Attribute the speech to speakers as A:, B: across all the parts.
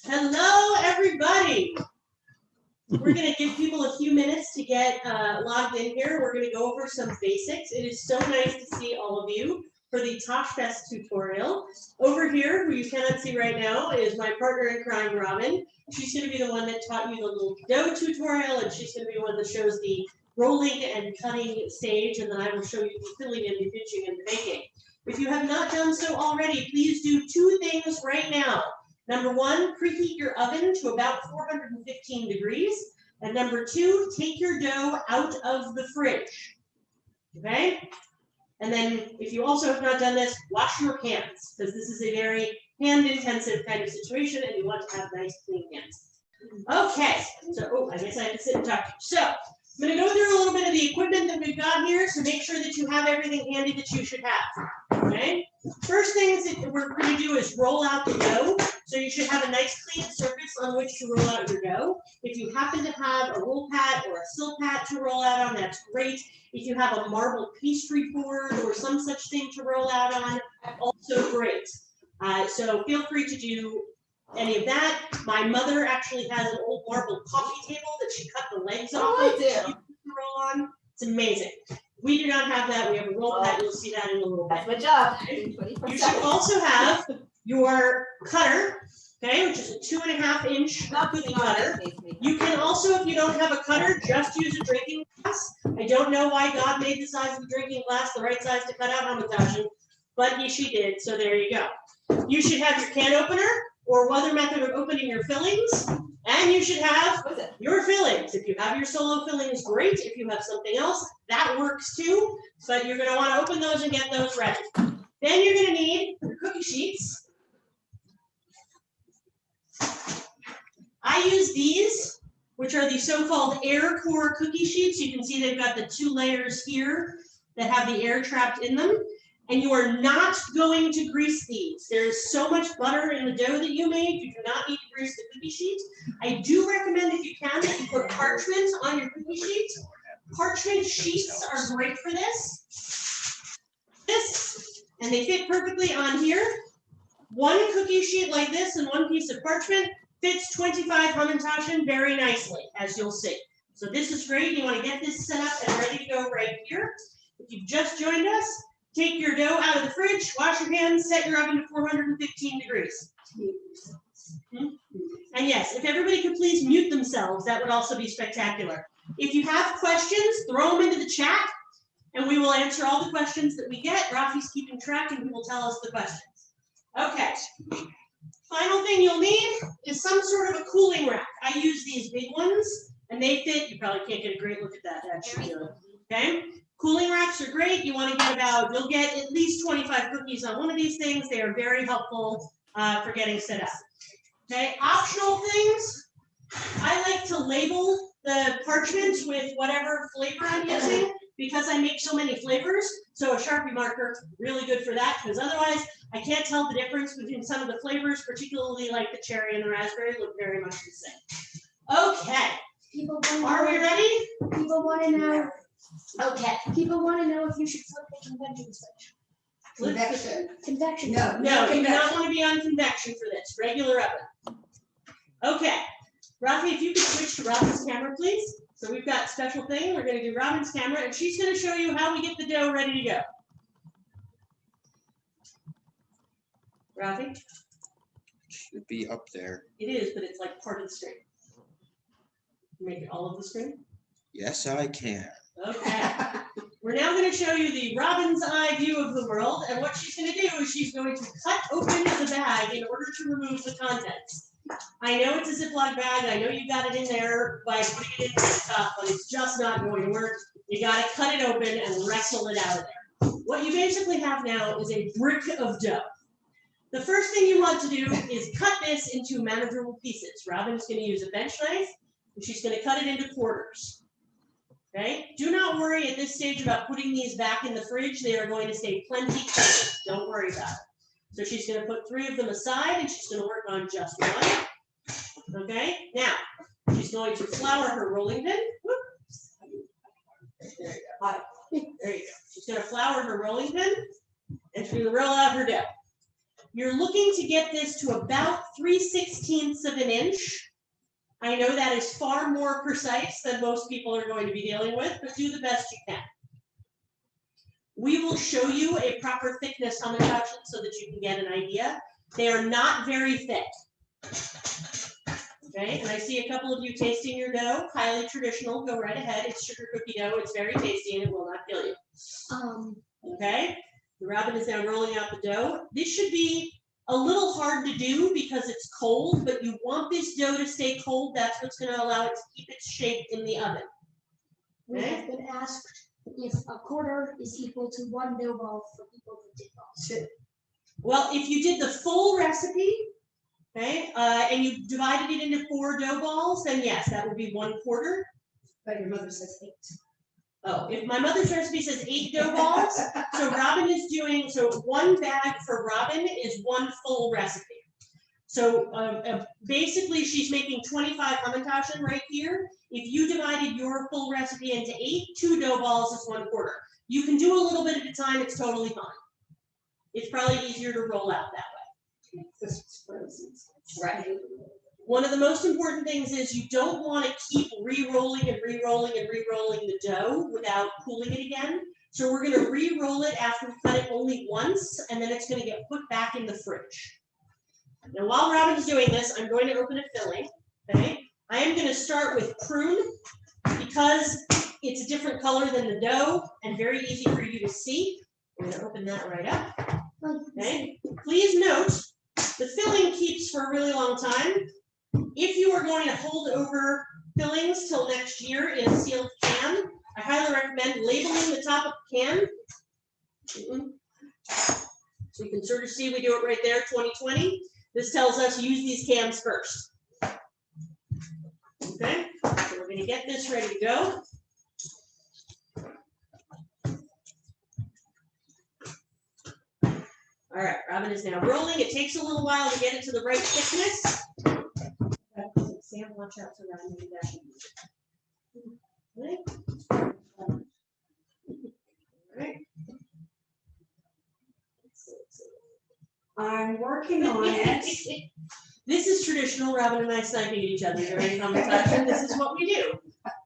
A: Hello, everybody. We're going to give people a few minutes to get logged in here. We're going to go over some basics. It is so nice to see all of you for the TashFest tutorial. Over here, who you cannot see right now, is my partner in crime, Robin. She's going to be the one that taught you the little dough tutorial, and she's going to be the one that shows the rolling and cutting stage, and then I will show you the filling and the pinching and the baking. If you have not done so already, please do two things right now. Number one, preheat your oven to about 415 degrees. And number two, take your dough out of the fridge. Okay? And then if you also have not done this, wash your hands, because this is a very hand-intensive kind of situation, and you want to have nice, clean hands. Okay, so, I guess I have to sit and talk to you. So, I'm going to go through a little bit of the equipment that we've got here, so make sure that you have everything handy that you should have. Okay? First things that we're going to do is roll out the dough. So you should have a nice clean surface on which to roll out your dough. If you happen to have a roll pad or a silk pad to roll out on, that's great. If you have a marble pastry board or some such thing to roll out on, also great. So feel free to do any of that. My mother actually has an old marble coffee table that she cut the legs off of to roll on. It's amazing. We do not have that. We have a roll pad. You'll see that in a little bit.
B: That's my job.
A: You should also have your cutter, okay, which is a 2.5-inch cookie cutter. You can also, if you don't have a cutter, just use a drinking glass. I don't know why God made the size of the drinking glass the right size to cut out Hamantashen, but she did, so there you go. You should have your can opener or other method of opening your fillings, and you should have your fillings. If you have your solo fillings, great. If you have something else, that works too, but you're going to want to open those and get those ready. Then you're going to need your cookie sheets. I use these, which are the so-called air core cookie sheets. You can see they've got the 2 layers here that have the air trapped in them. And you are not going to grease these. There's so much butter in the dough that you made, you do not need to grease the cookie sheet. I do recommend, if you can, that you put parchment on your cookie sheet. Parchment sheets are great for this. And they fit perfectly on here. One cookie sheet like this and one piece of parchment fits 25 Hamantashen very nicely, as you'll see. So this is great. You want to get this set up and ready to go right here. If you've just joined us, take your dough out of the fridge, wash your hands, set your oven to 415 degrees. And yes, if everybody could please mute themselves, that would also be spectacular. If you have questions, throw them into the chat, and we will answer all the questions that we get. Rafi's keeping track, and he will tell us the questions. Okay. Final thing you'll need is some sort of a cooling rack. I use these big ones, and they fit. You probably can't get a great look at that, actually. Okay? Cooling racks are great. You want to get you'll get at least 25 cookies on one of these things. They are very helpful for getting set up. Okay, optional things. I like to label the parchment with whatever flavor I'm using because I make so many flavors. So a Sharpie marker, really good for that, because otherwise I can't tell the difference between some of the flavors, particularly like the cherry and the raspberry, look very much the same. Okay, are we ready?
C: People want to know.
A: Okay.
C: People want to know if you should flip the convection switch.
B: Convection.
C: Convection.
A: No, you do not want to be on convection for this. Regular oven. Okay. Rafi, if you could switch to Robin's camera, please. So we've got special thing. We're going to do Robin's camera, and she's going to show you how we get the dough ready to go. Rafi?
D: Should be up there.
A: It is, but it's like part of the screen. Make it all of the screen?
D: Yes, I can.
A: Okay. We're now going to show you the Robin's eye view of the world, and what she's going to do is she's going to cut open the bag in order to remove the contents. I know it's a Ziploc bag, I know you got it in there by putting it in the top, but it's just not going to work. You got to cut it open and wrestle it out of there. What you basically have now is a brick of dough. The first thing you want to do is cut this into manageable pieces. Robin's going to use a bench knife, and she's going to cut it into quarters. Okay, do not worry at this stage about putting these back in the fridge. They are going to stay plenty cold. Don't worry about it. So she's going to put 3 of them aside, and she's going to work on just one. Okay, now she's going to flour her rolling pin. Whoops. There you go. There you go. She's going to flour her rolling pin, and she's going to roll out her dough. You're looking to get this to about 3/16 of an inch. I know that is far more precise than most people are going to be dealing with, but do the best you can. We will show you a proper thickness Hamantashen so that you can get an idea. They are not very thick. Okay, and I see a couple of you tasting your dough. Highly traditional, go right ahead. It's sugar cookie dough. It's very tasty and it will not kill you. Okay, the Robin is now rolling out the dough. This should be a little hard to do because it's cold, but you want this dough to stay cold. That's what's going to allow it to keep its shape in the oven.
C: We have been asked if a quarter is equal to 1 dough ball for people who did balls.
A: Well, if you did the full recipe, okay, and you divided it into 4 dough balls, then yes, that would be 1/4.
C: But your mother says 8.
A: Oh, if my mother's recipe says 8 dough balls, so Robin is doing, so 1 bag for Robin is 1 full recipe. So basically she's making 25 Hamantashen right here. If you divided your full recipe into 8, 2 dough balls is 1/4. You can do a little bit at a time, it's totally fine. It's probably easier to roll out that way. Right. One of the most important things is you don't want to keep re-rolling and re-rolling and re-rolling the dough without cooling it again. So we're going to re-roll it after we cut it only once, and then it's going to get put back in the fridge. Now, while Robin's doing this, I'm going to open a filling. Okay, I am going to start with prune because it's a different color than the dough and very easy for you to see. I'm going to open that right up. Okay, please note the filling keeps for a really long time. If you are going to hold over fillings till next year in a sealed can, I highly recommend labeling the top of the can. So you can sort of see we do it right there, 2020. This tells us use these cans first. Okay, so we're going to get this ready to go. All right, Robin is now rolling. It takes a little while to get it to the right thickness. Sam, watch out so Robin can do that. Okay. All right.
B: I'm working on it.
A: This is traditional, Robin and I sniping at each other during Hamantashen. This is what we do.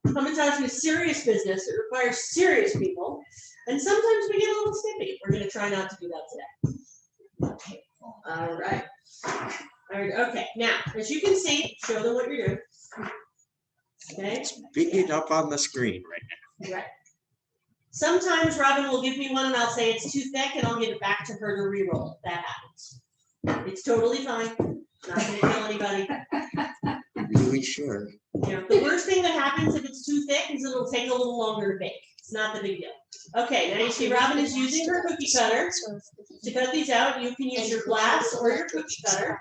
A: Hamantashen is serious business. It requires serious people. And sometimes we get a little snippy. We're going to try not to do that today. Okay. All right. All right. Okay. Now, as you can see, show them what you're doing. Okay.
D: It's big it up on the screen right now.
A: Right. Sometimes Robin will give me one and I'll say it's too thick and I'll give it back to her to re-roll. That happens. It's totally fine. Not going to kill anybody.
D: Really sure.
A: You know, the worst thing that happens if it's too thick is it'll take a little longer to bake. It's not the big deal. Okay, now you see Robin is using her cookie cutter to cut these out. You can use your glass or your cookie cutter.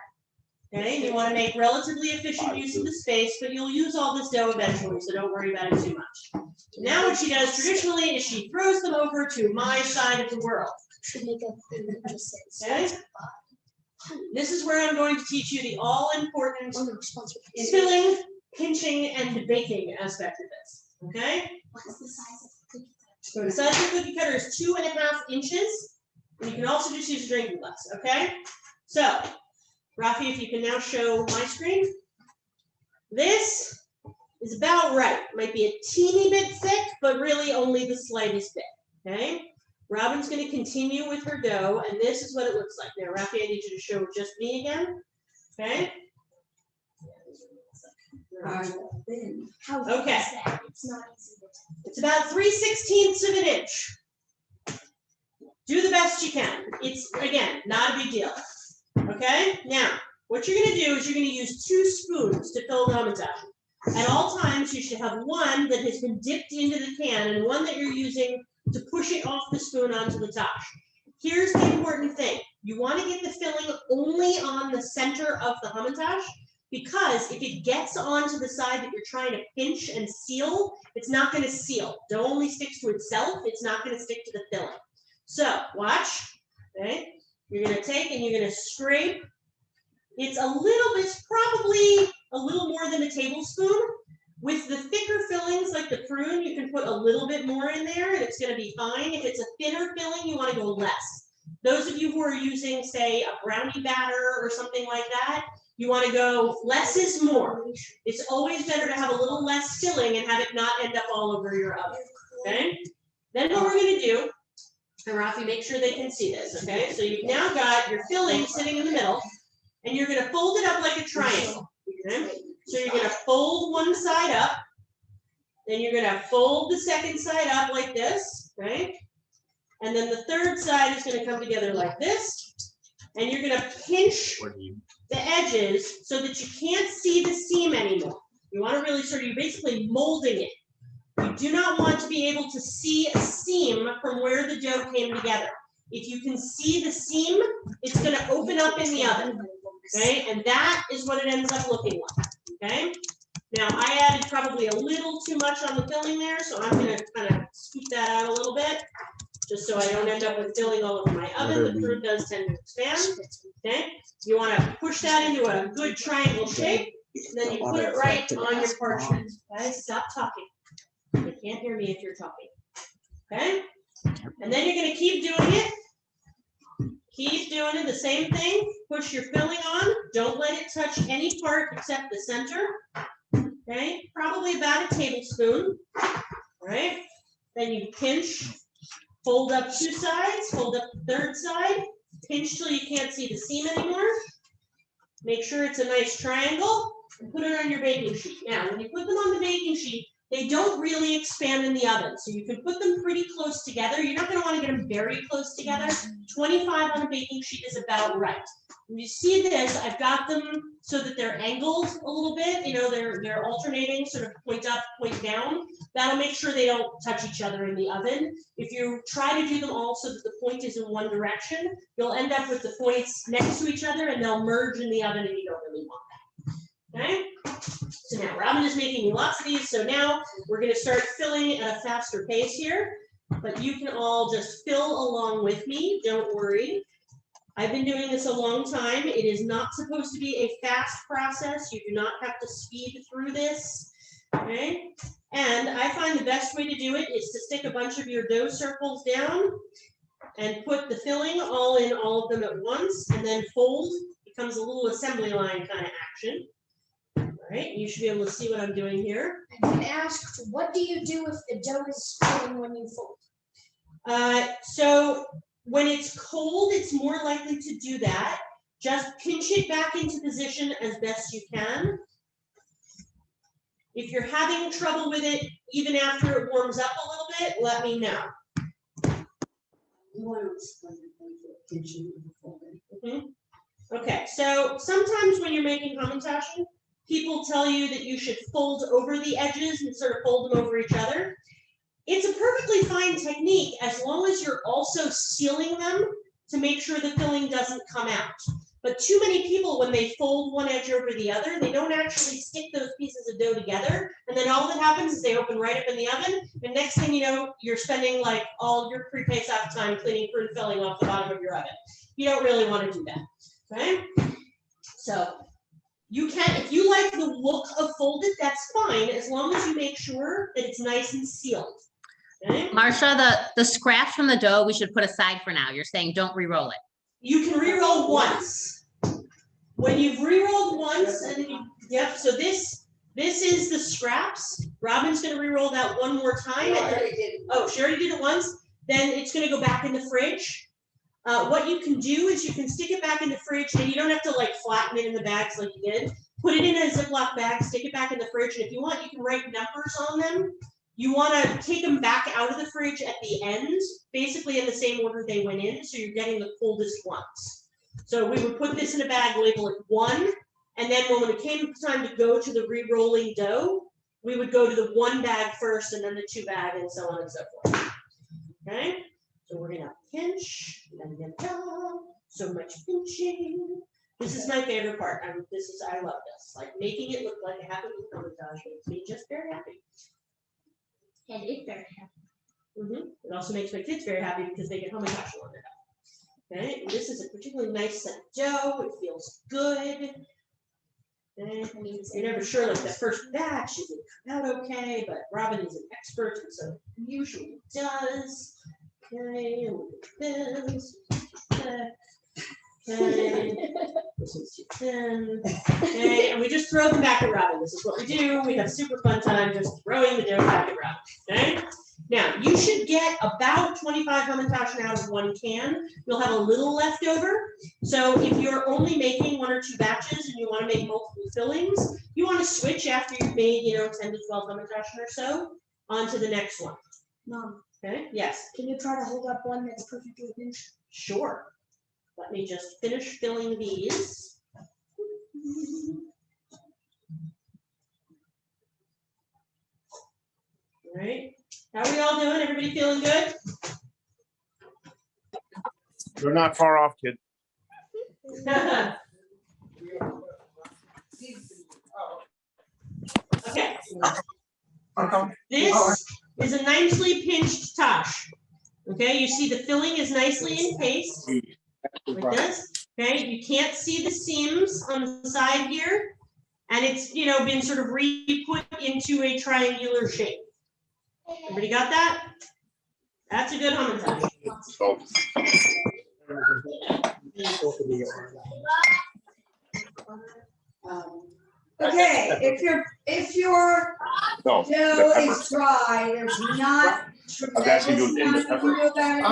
A: Okay, you want to make relatively efficient use of the space, but you'll use all this dough eventually, so don't worry about it too much. Now what she does traditionally is she throws them over to my side of the world. Okay? This is where I'm going to teach you the all-important filling, pinching, and baking aspect of this. Okay?
C: What's the size of the cookie cutter?
A: So the size of the cookie cutter is 2.5 inches. And you can also just use a drinking glass. Okay? So, Rafi, if you can now show my screen. This is about right. It might be a teeny bit thick, but really only the slightest bit. Okay? Robin's going to continue with her dough, and this is what it looks like. Now, Rafi, I need you to show just me again. Okay?
C: How thick
A: Okay.
C: is that? It's not easy to tell.
A: It's about 3/16 of an inch. Do the best you can. It's, again, not a big deal. Okay? Now, what you're going to do is you're going to use 2 spoons to fill the Hamantashen. At all times, you should have one that has been dipped into the can and one that you're using to push it off the spoon onto the top. Here's the important thing. You want to get the filling only on the center of the Hamantashen, because if it gets onto the side that you're trying to pinch and seal, it's not going to seal. Dough only sticks to itself. It's not going to stick to the filling. So watch. Okay. You're going to take and you're going to scrape. It's probably a little more than a tablespoon. With the thicker fillings like the prune, you can put a little bit more in there and it's going to be fine. If it's a thinner filling, you want to go less. Those of you who are using, say, a brownie batter or something like that, you want to go less is more. It's always better to have a little less filling and have it not end up all over your oven, okay? Then what we're going to do, and Rafi, make sure they can see this, okay? So you've now got your filling sitting in the middle, and you're going to fold it up like a triangle, okay? So you're going to fold one side up, then you're going to fold the second side up like this, right? And then the third side is going to come together like this, and you're going to pinch the edges so that you can't see the seam anymore. You want to really you're basically molding it. You do not want to be able to see a seam from where the dough came together. If you can see the seam, it's going to open up in the oven, okay? And that is what it ends up looking like, okay? Now, I added probably a little too much on the filling there, so I'm going to kind of scoop that out a little bit, just so I don't end up with filling all over my oven. The fruit does tend to expand, okay? You want to push that into a good triangle shape, and then you put it right on your parchment. Guys, stop talking. They can't hear me if you're talking, okay? And then you're going to keep doing it. Keep doing it, the same thing. Push your filling on. Don't let it touch any part except the center, okay? Probably about a tablespoon, all right? Then you pinch. Fold up two sides, fold up the third side, pinch till you can't see the seam anymore. Make sure it's a nice triangle, and put it on your baking sheet. Now, when you put them on the baking sheet, they don't really expand in the oven, so you can put them pretty close together. You're not going to want to get them very close together. 25 on a baking sheet is about right. When you see this, I've got them so that they're angled a little bit. You know, they're alternating, sort of point up, point down. That'll make sure they don't touch each other in the oven. If you try to do them all so that the point is in one direction, you'll end up with the points next to each other and they'll merge in the oven and you don't really want that. Okay? So now Robin is making me lots of these. So now we're going to start filling at a faster pace here. But you can all just fill along with me. Don't worry. I've been doing this a long time. It is not supposed to be a fast process. You do not have to speed through this, okay? And I find the best way to do it is to stick a bunch of your dough circles down and put the filling all in all of them at once, and then fold. Becomes a little assembly line kind of action. All right, you should be able to see what I'm doing here.
C: I've been asked, what do you do if the dough is spilling when you fold?
A: So when it's cold, it's more likely to do that. Just pinch it back into position as best you can. If you're having trouble with it, even after it warms up a little bit, let me know.
B: You want to explain the pinching and folding.
A: Okay, so sometimes when you're making Hamantashen, people tell you that you should fold over the edges and sort of fold them over each other. It's a perfectly fine technique as long as you're also sealing them to make sure the filling doesn't come out. But too many people, when they fold one edge over the other, they don't actually stick those pieces of dough together. And then all that happens is they open right up in the oven. And next thing you know, you're spending like all your pre-Pesach time cleaning fruit filling off the bottom of your oven. You don't really want to do that, okay? So you can, if you like the look of folded, that's fine, as long as you make sure that it's nice and sealed. Okay?
E: Marsha, the scraps from the dough we should put aside for now. You're saying don't re-roll it.
A: You can re-roll once. When you've re-rolled once, and then yep, so this is the scraps. Robin's gonna re-roll that one more time. Oh, she already did it once. Then it's gonna go back in the fridge. What you can do is you can stick it back in the fridge, and you don't have to like flatten it in the bags like you did. Put it in a Ziploc bag, stick it back in the fridge, and if you want, you can write numbers on them. You want to take them back out of the fridge at the end, basically in the same order they went in, so you're getting the coldest ones. So we would put this in a bag, label it 1, and then when it came time to go to the re-rolling dough, we would go to the 1 bag first, and then the 2 bag, and so on and so forth. Okay? So we're gonna pinch, so much pinching. This is my favorite part. I love this. Like making it look like a happy Hamantashen makes me just very happy.
C: And it's very happy.
A: It also makes my kids very happy because they get Hamantashen on their own. Okay, and this is a particularly nice set of dough. It feels good. Okay. You're never sure, like the first batch, is it come out okay? But Robin is an expert, and so it usually does. Okay, and look at this. 10. This one's 210. Okay, and we just throw them back at Robin. This is what we do. We have super fun time just throwing the dough back at Robin. Okay. Now you should get about 25 Hamantashen out of one can. You'll have a little left over. So if you're only making 1 or 2 batches and you want to make multiple fillings, you want to switch after you've made 10 to 12 Hamantashen or so onto the next one.
C: Mom,
A: Okay. Yes.
C: can you try to hold up one that's perfectly finished?
A: Sure. Let me just finish filling these. All right. How are we all doing? Everybody feeling good?
F: You're not far off, kid.
A: Okay. This is a nicely pinched tash. Okay, you see the filling is nicely encased like this. Okay, you can't see the seams on the side here, and it's been sort of re-put into a triangular shape. Everybody got that? That's a good Hamantashen.
B: Okay, if your
F: No,
B: dough is dry, there's not tremendous
F: asking you in the
B: amount you can
F: pepper.
B: do about it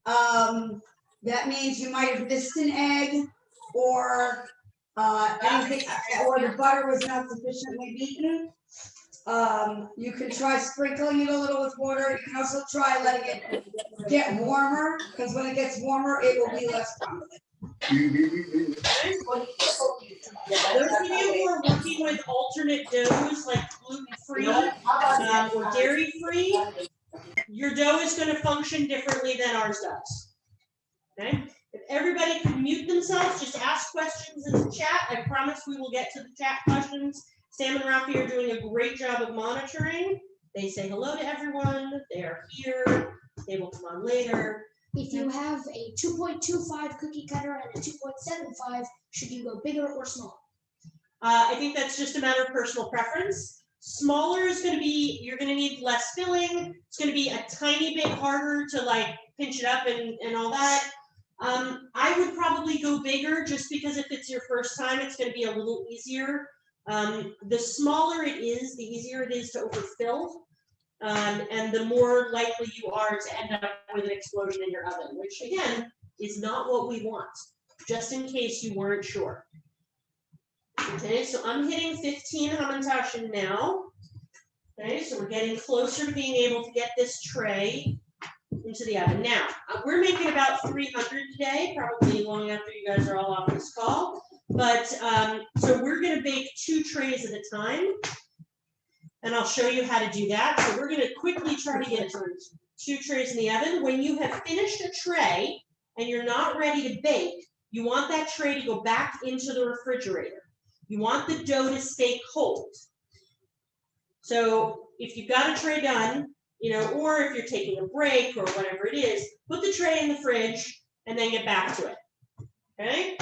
B: now. That means you might have missed an egg or anything, or the butter was not sufficiently beaten. You can try sprinkling it a little with water. You can also try letting it get warmer, because when it gets warmer, it will be less crumbly.
A: Those of you who are working with alternate doughs like gluten-free or dairy-free, your dough is going to function differently than ours does. Okay? If everybody can mute themselves, just ask questions in the chat. I promise we will get to the chat questions. Sam and Rafi are doing a great job of monitoring. They say hello to everyone. They are here. They will come on later.
C: If you have a 2.25 cookie cutter and a 2.75, should you go bigger or smaller?
A: I think that's just a matter of personal preference. Smaller is going to be, you're going to need less filling. It's going to be a tiny bit harder to pinch it up and all that. I would probably go bigger just because if it's your first time, it's going to be a little easier. The smaller it is, the easier it is to overfill. And the more likely you are to end up with an explosion in your oven, which again, is not what we want, just in case you weren't sure. Okay, so I'm hitting 15 Hamantashen now. Okay, so we're getting closer to being able to get this tray into the oven. Now, we're making about 300 today, probably long after you guys are all off this call. But, so we're gonna bake 2 trays at a time. And I'll show you how to do that. So we're gonna quickly try to get 2 trays in the oven. When you have finished a tray and you're not ready to bake, you want that tray to go back into the refrigerator. You want the dough to stay cold. So if you've got a tray done, or if you're taking a break or whatever it is, put the tray in the fridge and then get back to it. Okay?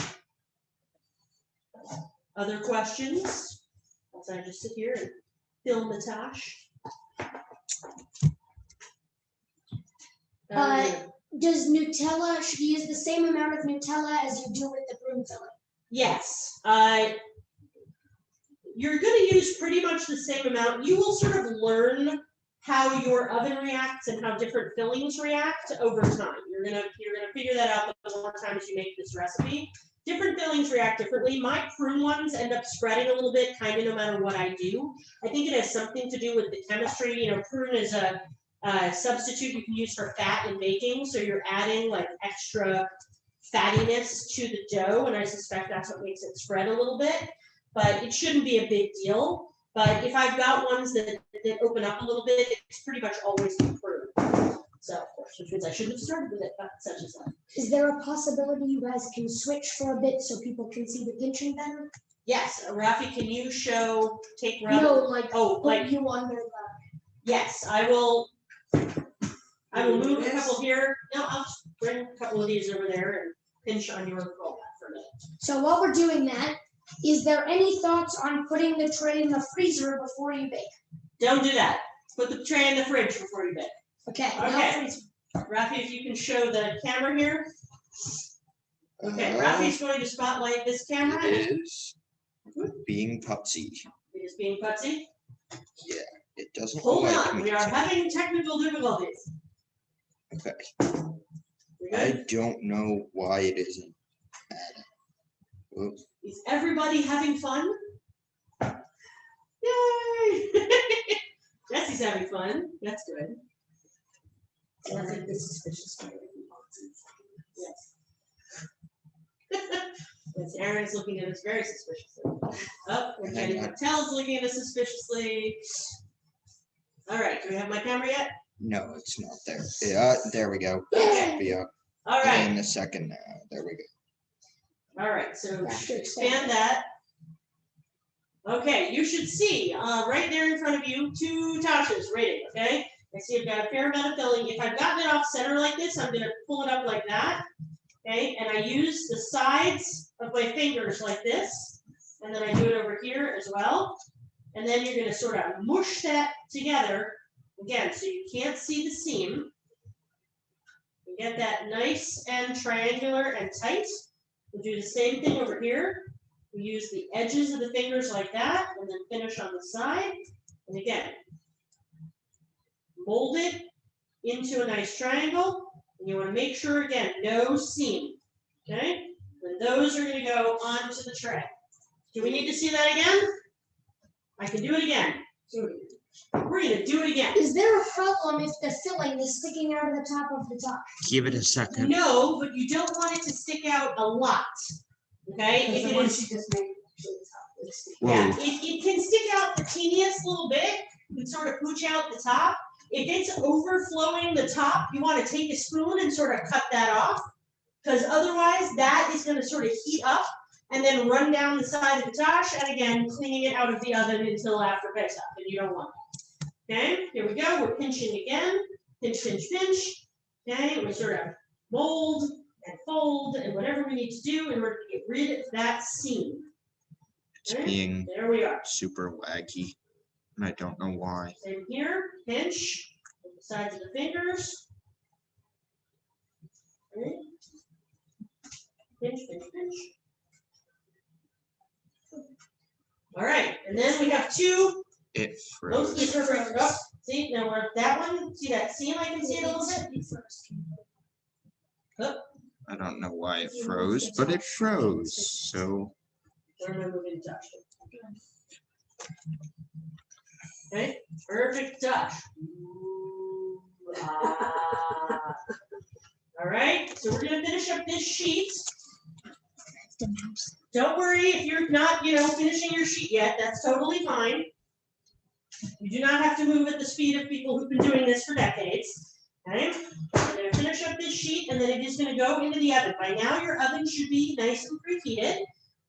A: Other questions? As I just sit here and film the tash.
C: Does Nutella, should you use the same amount of Nutella as you do with the broom filling?
A: Yes. You're going to use pretty much the same amount. You will sort of learn how your oven reacts and how different fillings react over time. You're gonna figure that out the more times you make this recipe. Different fillings react differently. My prune ones end up spreading a little bit, kind of no matter what I do. I think it has something to do with the chemistry. Prune is a substitute you can use for fat in baking, so you're adding extra fattiness to the dough, and I suspect that's what makes it spread a little bit. But it shouldn't be a big deal. But if I've got ones that open up a little bit, it's pretty much always been prune. So, of course, which means I shouldn't have started with it, but such is life.
C: Is there a possibility you guys can switch for a bit so people can see the pinching better?
A: Yes, Rafi, can you take Rafi?
C: No, put you under the.
A: Yes, I will move a couple here. No, I'll just bring a couple of these over there and pinch on your roll for a minute.
C: So while we're doing that, is there any thoughts on putting the tray in the freezer before you bake?
A: Don't do that. Put the tray in the fridge before you bake.
C: Okay.
A: Okay. Rafi, if you can show the camera here. Okay, Rafi's going to spotlight this camera.
D: It is being putsy.
A: It is being putsy.
D: Yeah, it doesn't
A: Hold
D: like
A: on,
D: me.
A: we are having technical difficulties.
D: Okay,
A: We
D: I
A: good?
D: don't know why it isn't adding. Oops.
A: Is everybody having fun? Yay! Jesse's having fun. That's good. Yes. Yes, Aaron's looking at us very suspiciously. Oh, we're getting Martell's looking at us suspiciously. All right, do we have my camera yet?
D: No, it's not there. Yeah, there we go.
A: Okay.
D: Be up
A: All
D: in
A: right,
D: a second now. There we go.
A: all right, so
C: Back to
A: expand that. Okay, you should see, right there in front of you, 2 Tasha's rated, okay? I see I've got a fair amount of filling. If I've gotten it off center like this, I'm gonna pull it up like that, okay? And I use the sides of my fingers like this, and then I do it over here as well. And then you're gonna sort of mush that together, again, so you can't see the seam. You get that nice and triangular and tight. We'll do the same thing over here. We use the edges of the fingers like that, and then finish on the side. And again, mold it into a nice triangle. And you want to make sure, again, no seam. Okay? And those are going to go onto the tray. Do we need to see that again? I can do it again. We're going to do it again.
C: Is there a problem if the filling is sticking out of the top of the top?
D: Give it a second.
A: No, but you don't want it to stick out a lot. Okay? If it is, yeah,
D: Whoa.
A: it can stick out the teeniest little bit and sort of pooch out the top. If it's overflowing the top, you want to take a spoon and sort of cut that off, because otherwise that is going to sort of heat up and then run down the side of the tash, and again, cleaning it out of the oven until after Pesach, and you don't want that. Okay, here we go, we're pinching again, pinch, pinch, pinch. Okay, we sort of mold and fold and whatever we need to do in order to get rid of that seam.
D: It's
A: Okay,
D: being
A: there we are.
D: super waggy, and I don't know why.
A: Same here, pinch, on the sides of the fingers. Okay. Pinch, pinch, pinch. All right, and then we have 2.
D: It
A: Those
D: froze.
A: are frozen up. See, now we're that one. See that seam? I can see it a little bit. Oh,
D: I don't know why it froze, but it froze. So
A: where am I moving touch? Okay, perfect touch. All right, so we're gonna finish up this sheet. Don't worry if you're not, finishing your sheet yet. That's totally fine. You do not have to move at the speed of people who've been doing this for decades. Okay, we're gonna finish up this sheet, and then it is gonna go into the oven. By now, your oven should be nice and preheated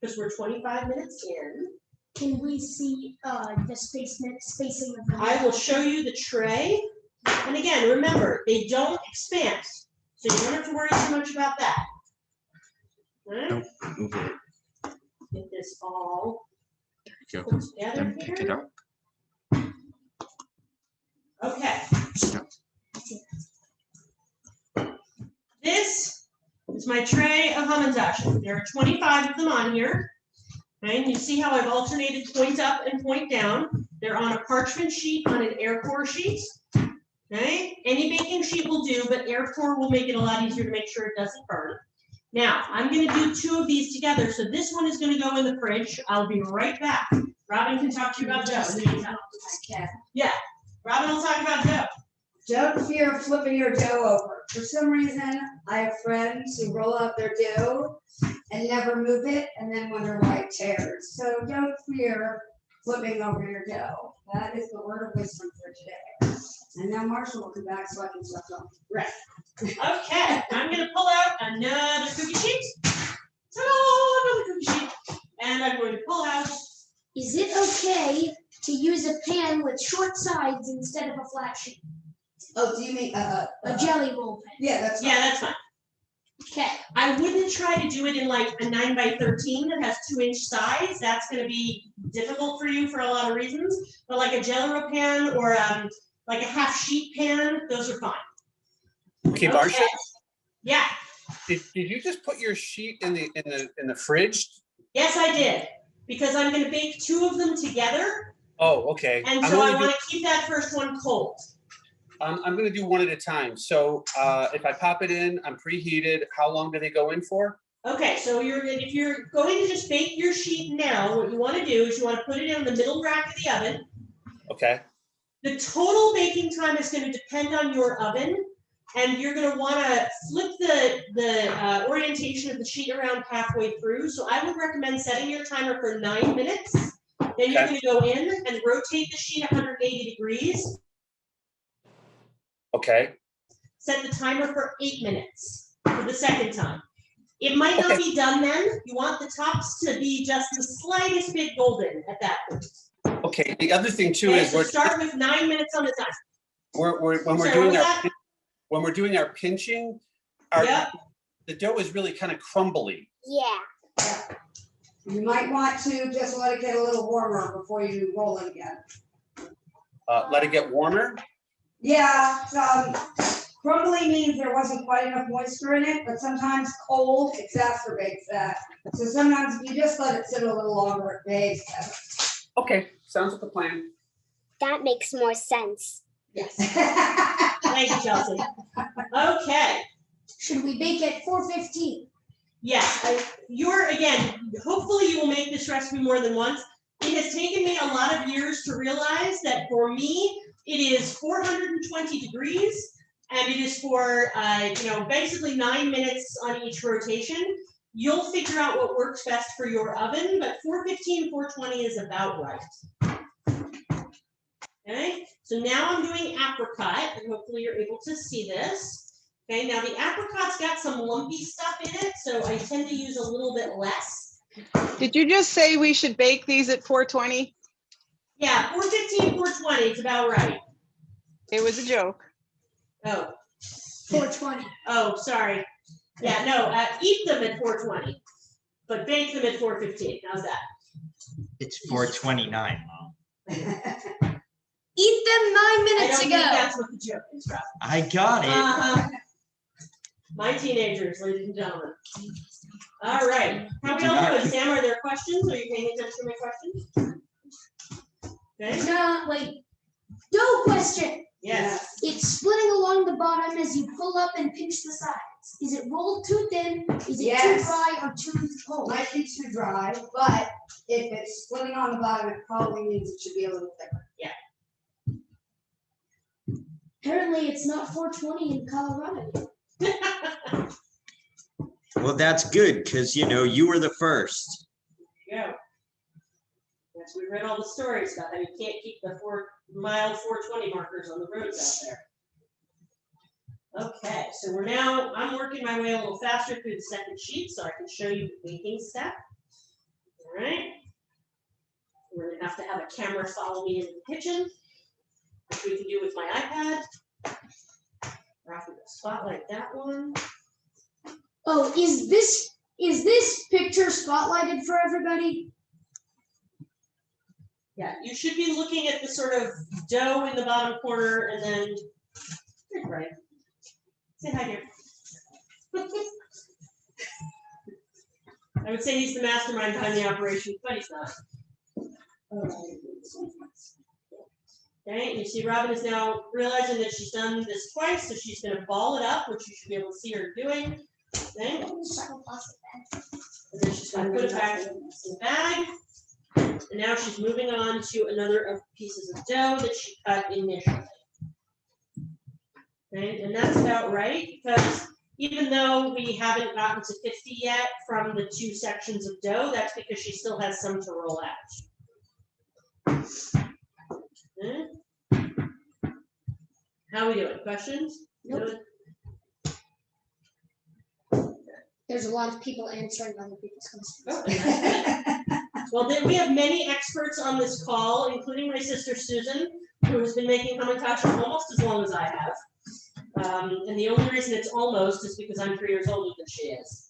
A: because we're 25 minutes in.
C: Can we see the spacing of the?
A: I will show you the tray. And again, remember, they don't expand, so you don't have to worry too much about that. All right,
D: nope, move it.
A: get this all
D: There you go.
A: put together
D: Then pick it
A: here.
D: up.
A: Okay,
D: Stop.
A: this is my tray of Hamantashen. There are 25 of them on here. Okay, and you see how I've alternated point up and point down. They're on a parchment sheet on an air core sheet. Okay, any baking sheet will do, but air core will make it a lot easier to make sure it doesn't burn. Now, I'm gonna do 2 of these together, so this one is gonna go in the fridge. I'll be right back. Robin can talk to you about dough. Yeah, Robin will talk about dough.
B: Don't fear flipping your dough over. For some reason, I have friends who roll out their dough and never move it and then wonder why it tears. So don't fear flipping over your dough. That is the word of wisdom for today. And now Marshall will come back so I can start talking.
A: Right. Okay, I'm gonna pull out another cookie sheet. Ta-da, another cookie sheet. And I'm going to pull out.
C: Is it okay to use a pan with short sides instead of a flat sheet?
B: Oh, do you mean,
C: A jelly roll pan?
B: yeah, that's.
A: Yeah, that's fine.
C: Okay.
A: I wouldn't try to do it in like a 9x13 that has 2-inch sides. That's gonna be difficult for you for a lot of reasons. But like a jelly roll pan or like a half sheet pan, those are fine.
F: Okay, Marsha,
A: Yeah.
G: Did you just put your sheet in the fridge?
A: Yes, I did, because I'm gonna bake 2 of them together,
G: Oh, okay.
A: and so I wanna keep that first one cold.
G: I'm gonna do one at a time. So if I pop it in, I'm preheated. How long do they go in for?
A: Okay, so if you're going to just bake your sheet now, what you wanna do is you wanna put it in the middle rack of the oven.
G: Okay.
A: The total baking time is gonna depend on your oven, and you're gonna wanna flip the orientation of the sheet around halfway through. So I would recommend setting your timer for 9 minutes. Then you're
G: Okay.
A: gonna go in and rotate the sheet 180 degrees.
G: Okay.
A: Set the timer for 8 minutes for the second time. It might not be done then. You want the tops to be just the slightest bit golden at that point.
G: Okay. The other thing too
A: Okay,
G: is
A: so start with 9 minutes on the time.
G: when we're
A: Sorry,
G: doing
A: what was
G: our
A: that?
G: when we're doing our pinching,
A: Yep.
G: the dough is really kind of crumbly.
C: Yeah.
B: You might want to just let it get a little warmer before you roll it again.
G: Let it get warmer.
B: Yeah, crumbly means there wasn't quite enough moisture in it, but sometimes cold exacerbates that. So sometimes if you just let it sit a little longer, it bakes better.
G: Okay. Sounds like a plan.
C: That makes more sense.
A: Yes. Thank you, Chelsea. Okay.
C: Should we bake at 4:15?
A: Yes, hopefully you will make this recipe more than once. It has taken me a lot of years to realize that for me, it is 420 degrees, and it is for, basically 9 minutes on each rotation. You'll figure out what works best for your oven, but 415, 420 is about right. Okay, so now I'm doing apricot, and hopefully you're able to see this. Okay, now the apricot's got some lumpy stuff in it, so I tend to use a little bit less.
H: Did you just say we should bake these at 420?
A: Yeah, 415, 420, it's about right.
H: It was a joke.
A: Oh,
C: 4:20.
A: oh, sorry. Yeah, no, eat them at 420, but bake them at 415. How's that?
I: It's 4:29, Mom.
C: Eat them 9
A: I
C: minutes
A: don't
C: ago.
A: think that's what the joke is, Rob.
I: I got it.
A: My teenagers, ladies and gentlemen. All right, how we all doing? Sam, are there questions? Are you paying attention to my questions? Okay,
C: No, wait. Dough question.
A: yes.
C: It's splitting along the bottom as you pull up and pinch the sides. Is it rolled too thin? Is it
B: Yes.
C: too dry or too cold?
B: Might be too dry, but if it's splitting on the bottom, it probably means it should be a little thicker.
C: Apparently, it's not 4:20 in Colorado.
I: Well, that's good because, you were the first.
A: Go. Yes, we read all the stories about how you can't keep the mild 420 markers on the roads out there. Okay, so I'm working my way a little faster through the second sheet so I can show you the baking step. All right. We're gonna have to have a camera follow me into the kitchen, which we can do with my iPad. Or I can spotlight that one.
C: Oh, is this picture spotlighted for everybody?
A: Yeah, you should be looking at the sort of dough in the bottom corner and then, right. Say hi here. I would say he's the mastermind behind the operation, but he's not. Okay, you see Robin is now realizing that she's done this twice, so she's gonna ball it up, which you should be able to see her doing. Okay. And then she's gonna put it back in the bag. And now she's moving on to another of pieces of dough that she cut initially. Okay, and that's about right, because even though we haven't gotten to 50 yet from the 2 sections of dough, that's because she still has some to roll out. Okay. How are we doing? Questions?
C: Nope. There's a lot of people answering other people's questions.
A: Okay. Well, then we have many experts on this call, including my sister Susan, who has been making Hamantashen almost as long as I have. And the only reason it's almost is because I'm 3 years older than she is.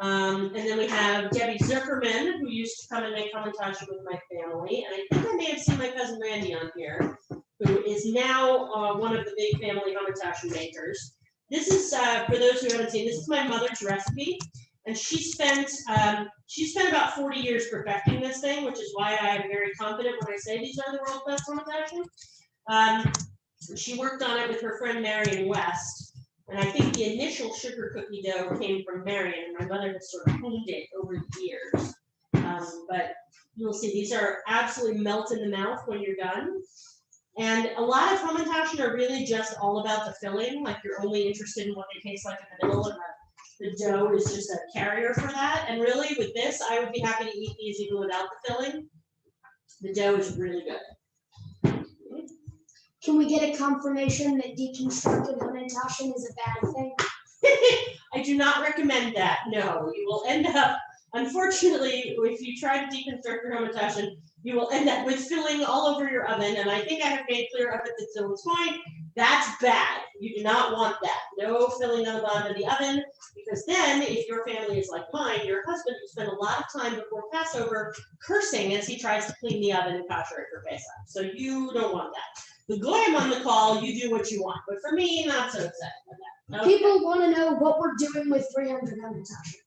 A: And then we have Debbie Zuckerman, who used to come and make Hamantashen with my family. And I think I may have seen my cousin Randy on here, who is now one of the big family Hamantashen makers. This is, for those who haven't seen, this is my mother's recipe. And she spent about 40 years perfecting this thing, which is why I am very confident when I say these are the world's best Hamantashen. She worked on it with her friend Marion West. And I think the initial sugar cookie dough came from Marion, and my mother has sort of honed it over the years. But you'll see these are absolutely melt in the mouth when you're done. And a lot of Hamantashen are really just all about the filling, like you're only interested in what they taste like in the middle, and the dough is just a carrier for that. And really with this, I would be happy to eat these even without the filling. The dough is really good.
C: Can we get a confirmation that deconstructed Hamantashen is a bad thing?
A: I do not recommend that. No, you will end up, unfortunately, if you try to deconstruct your Hamantashen, you will end up with filling all over your oven. And I think I have made clear up at the Dylan's point, that's bad. You do not want that. No filling on the bottom of the oven, because then if your family is like mine, your husband will spend a lot of time before Passover cursing as he tries to clean the oven and kosher it for Pesach. So you don't want that. The goyim on the call, you do what you want. But for me, not so excited about that. Okay.
C: People want to know what we're doing with 300 Hamantashen.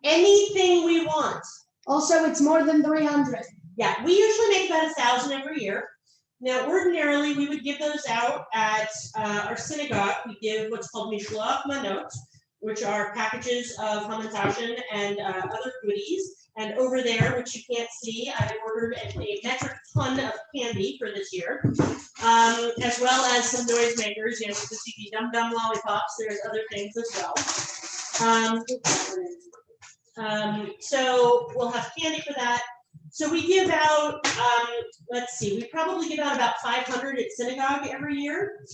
A: Anything we want.
C: Also, it's more than 300.
A: Yeah, we usually make about 1,000 every year. Now, ordinarily, we would give those out at our synagogue. We give what's called mishloach manot, which are packages of Hamantashen and other goodies. And over there, which you can't see, I've ordered a metric ton of candy for this year, as well as some noisemakers. You know, the CP Dum Dum lollipops. There's other things as well. So we'll have candy for that. So we give out, let's see, we probably give out about 500 at synagogue every year.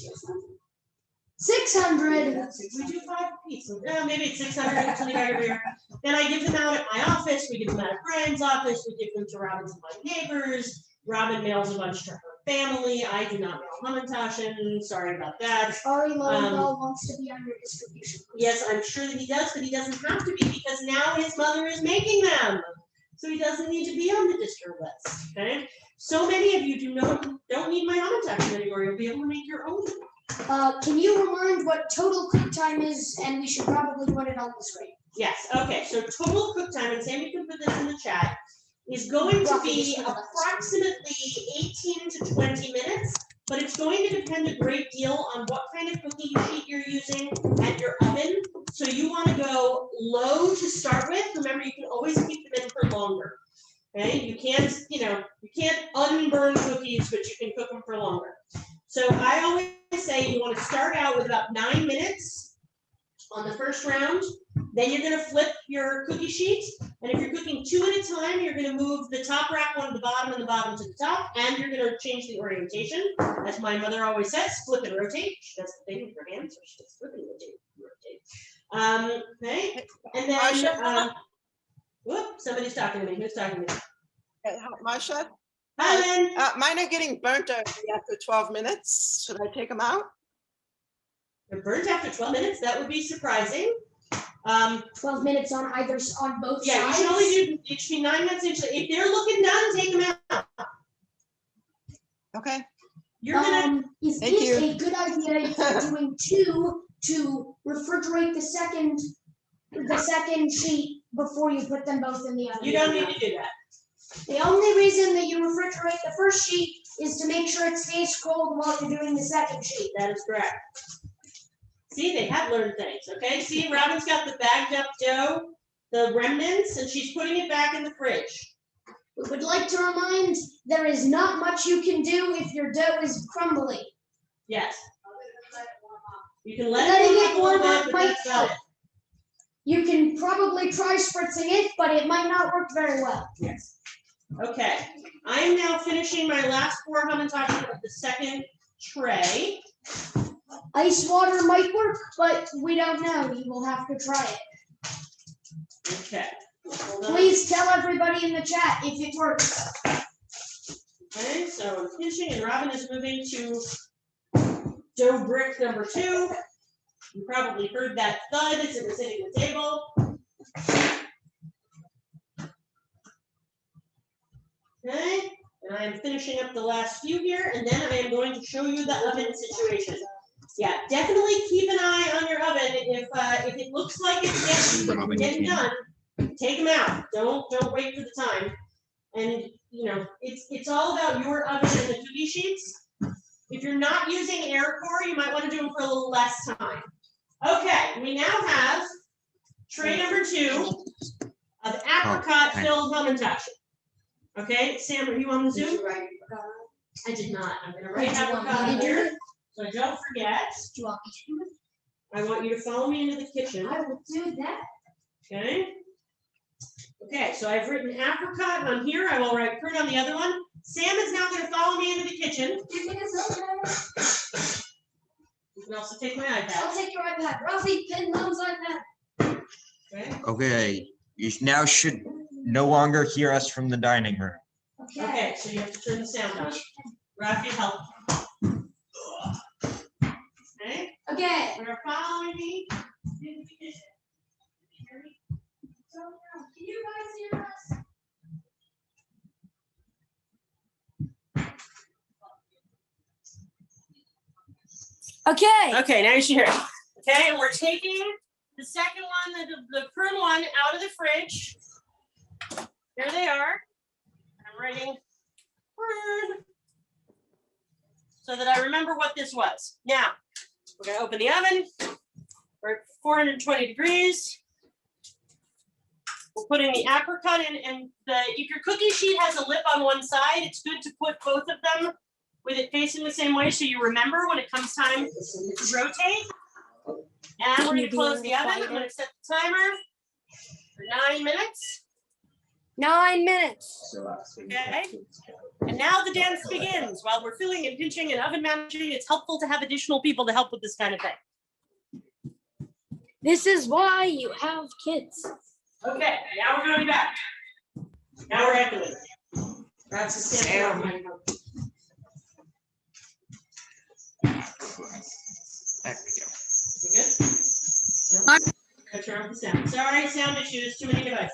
C: 600.
A: We do 5 apiece. Maybe it's 600 at synagogue every year. Then I give them out at my office. We give them out at Brian's office. We give them to Robin's and my neighbors. Robin mails a bunch to her family. I do not mail Hamantashen. Sorry about that.
C: Ari Lowenthal wants to be on your distribution.
A: Yes, I'm sure that he does, but he doesn't have to be because now his mother is making them. So he doesn't need to be on the distro list. Okay. So many of you don't need my Hamantashen anymore. You'll be able to make your own.
C: Can you remind what total cook time is? And we should probably put it on the screen.
A: Yes. Okay. So total cook time, and Sammy can put this in the chat, is going to be approximately 18 to 20 minutes, but it's going to depend a great deal on what kind of cooking sheet you're using at your oven. So you want to go low to start with. Remember, you can always keep them in for longer. Okay, you can't unburn cookies, but you can cook them for longer. So I always say you want to start out with about 9 minutes on the first round. Then you're going to flip your cookie sheet. And if you're cooking 2 at a time, you're going to move the top rack one to the bottom and the bottom to the top. And you're going to change the orientation. As my mother always says, flip and rotate. She does the thing with her hands, so she does flip and rotate. Okay. And then, whoop, somebody's talking to me. Who's talking to me?
J: Marsha?
A: Hi, Lynn.
J: Mine are getting burnt after 12 minutes. Should I take them out?
A: They're burnt after 12 minutes. That would be surprising.
C: 12 minutes on both
A: Yeah,
C: sides.
A: you should only do, it should be 9 minutes each. If they're looking done, take them out.
J: Okay.
A: You're gonna.
C: Is
J: Thank
C: it
J: you.
C: a good idea if you're doing 2 to refrigerate the second sheet before you put them both in the oven?
A: You don't need to do that.
C: The only reason that you refrigerate the first sheet is to make sure it stays cold while you're doing the second sheet.
A: That is correct. See, they have learned things, okay? See, Robin's got the bagged up dough, the remnants, and she's putting it back in the fridge.
C: We would like to remind there is not much you can do if your dough is crumbly.
A: Yes. You can let
C: Letting
A: it
C: it warm up
A: but
C: might
A: that's about
C: help.
A: it.
C: You can probably try spritzing it, but it might not work very well.
A: Yes. Okay. I am now finishing my last 4 Hamantashen of the second tray.
C: Ice water might work, but we don't know. You will have to try it.
A: Okay. Hold on.
C: Please tell everybody in the chat if it works.
A: Okay, so I'm finishing, and Robin is moving to dough brick number 2. You probably heard that thud as it was hitting the table. Okay, and I am finishing up the last few here, and then I am going to show you the oven situation. Yeah, definitely keep an eye on your oven. If it looks like it's getting done, take them out. Don't wait for the time. And you know, it's all about your oven and the cookie sheets. If you're not using air core, you might want to do them for a little less time. Okay, we now have tray number 2 of apricot filled Hamantashen. Okay, Sam, are you on the Zoom? I did not. I'm gonna write apricot here, so I don't forget.
C: Do you want me to do it?
A: I want you to follow me into the kitchen.
C: I will do that.
A: Okay. Okay, so I've written apricot on here. I will write fruit on the other one. Sam is now going to follow me into the kitchen.
C: You
A: can also take my iPad.
C: I'll take your iPad. Ralphie, pin Mom's iPad.
A: Okay.
I: Okay, you now should no longer hear us from the dining room.
A: Okay, so you have to turn the sound off. Rafi, help. Okay.
C: Okay.
A: You're following me into the kitchen.
C: Can you guys hear us? Okay.
A: Okay, now you should hear it. Okay, and we're taking the second one, the prune one, out of the fridge. Here they are. I'm writing prune so that I remember what this was. Now, we're gonna open the oven. We're at 420 degrees. We're putting the apricot in, and if your cookie sheet has a lip on one side, it's good to put both of them with it facing the same way so you remember when it comes time to rotate. And we're going to close the oven. I'm going to set the timer for 9 minutes.
C: 9 minutes.
A: Okay. And now the dance begins. While we're filling and pinching and oven managing, it's helpful to have additional people to help with this kind of thing.
C: This is why you have kids.
A: Okay, now we're going back. Now we're at the That's the stand.
I: There we go.
A: We good? Yep. Gotta turn off the sound. Sorry, sound issues, too many devices.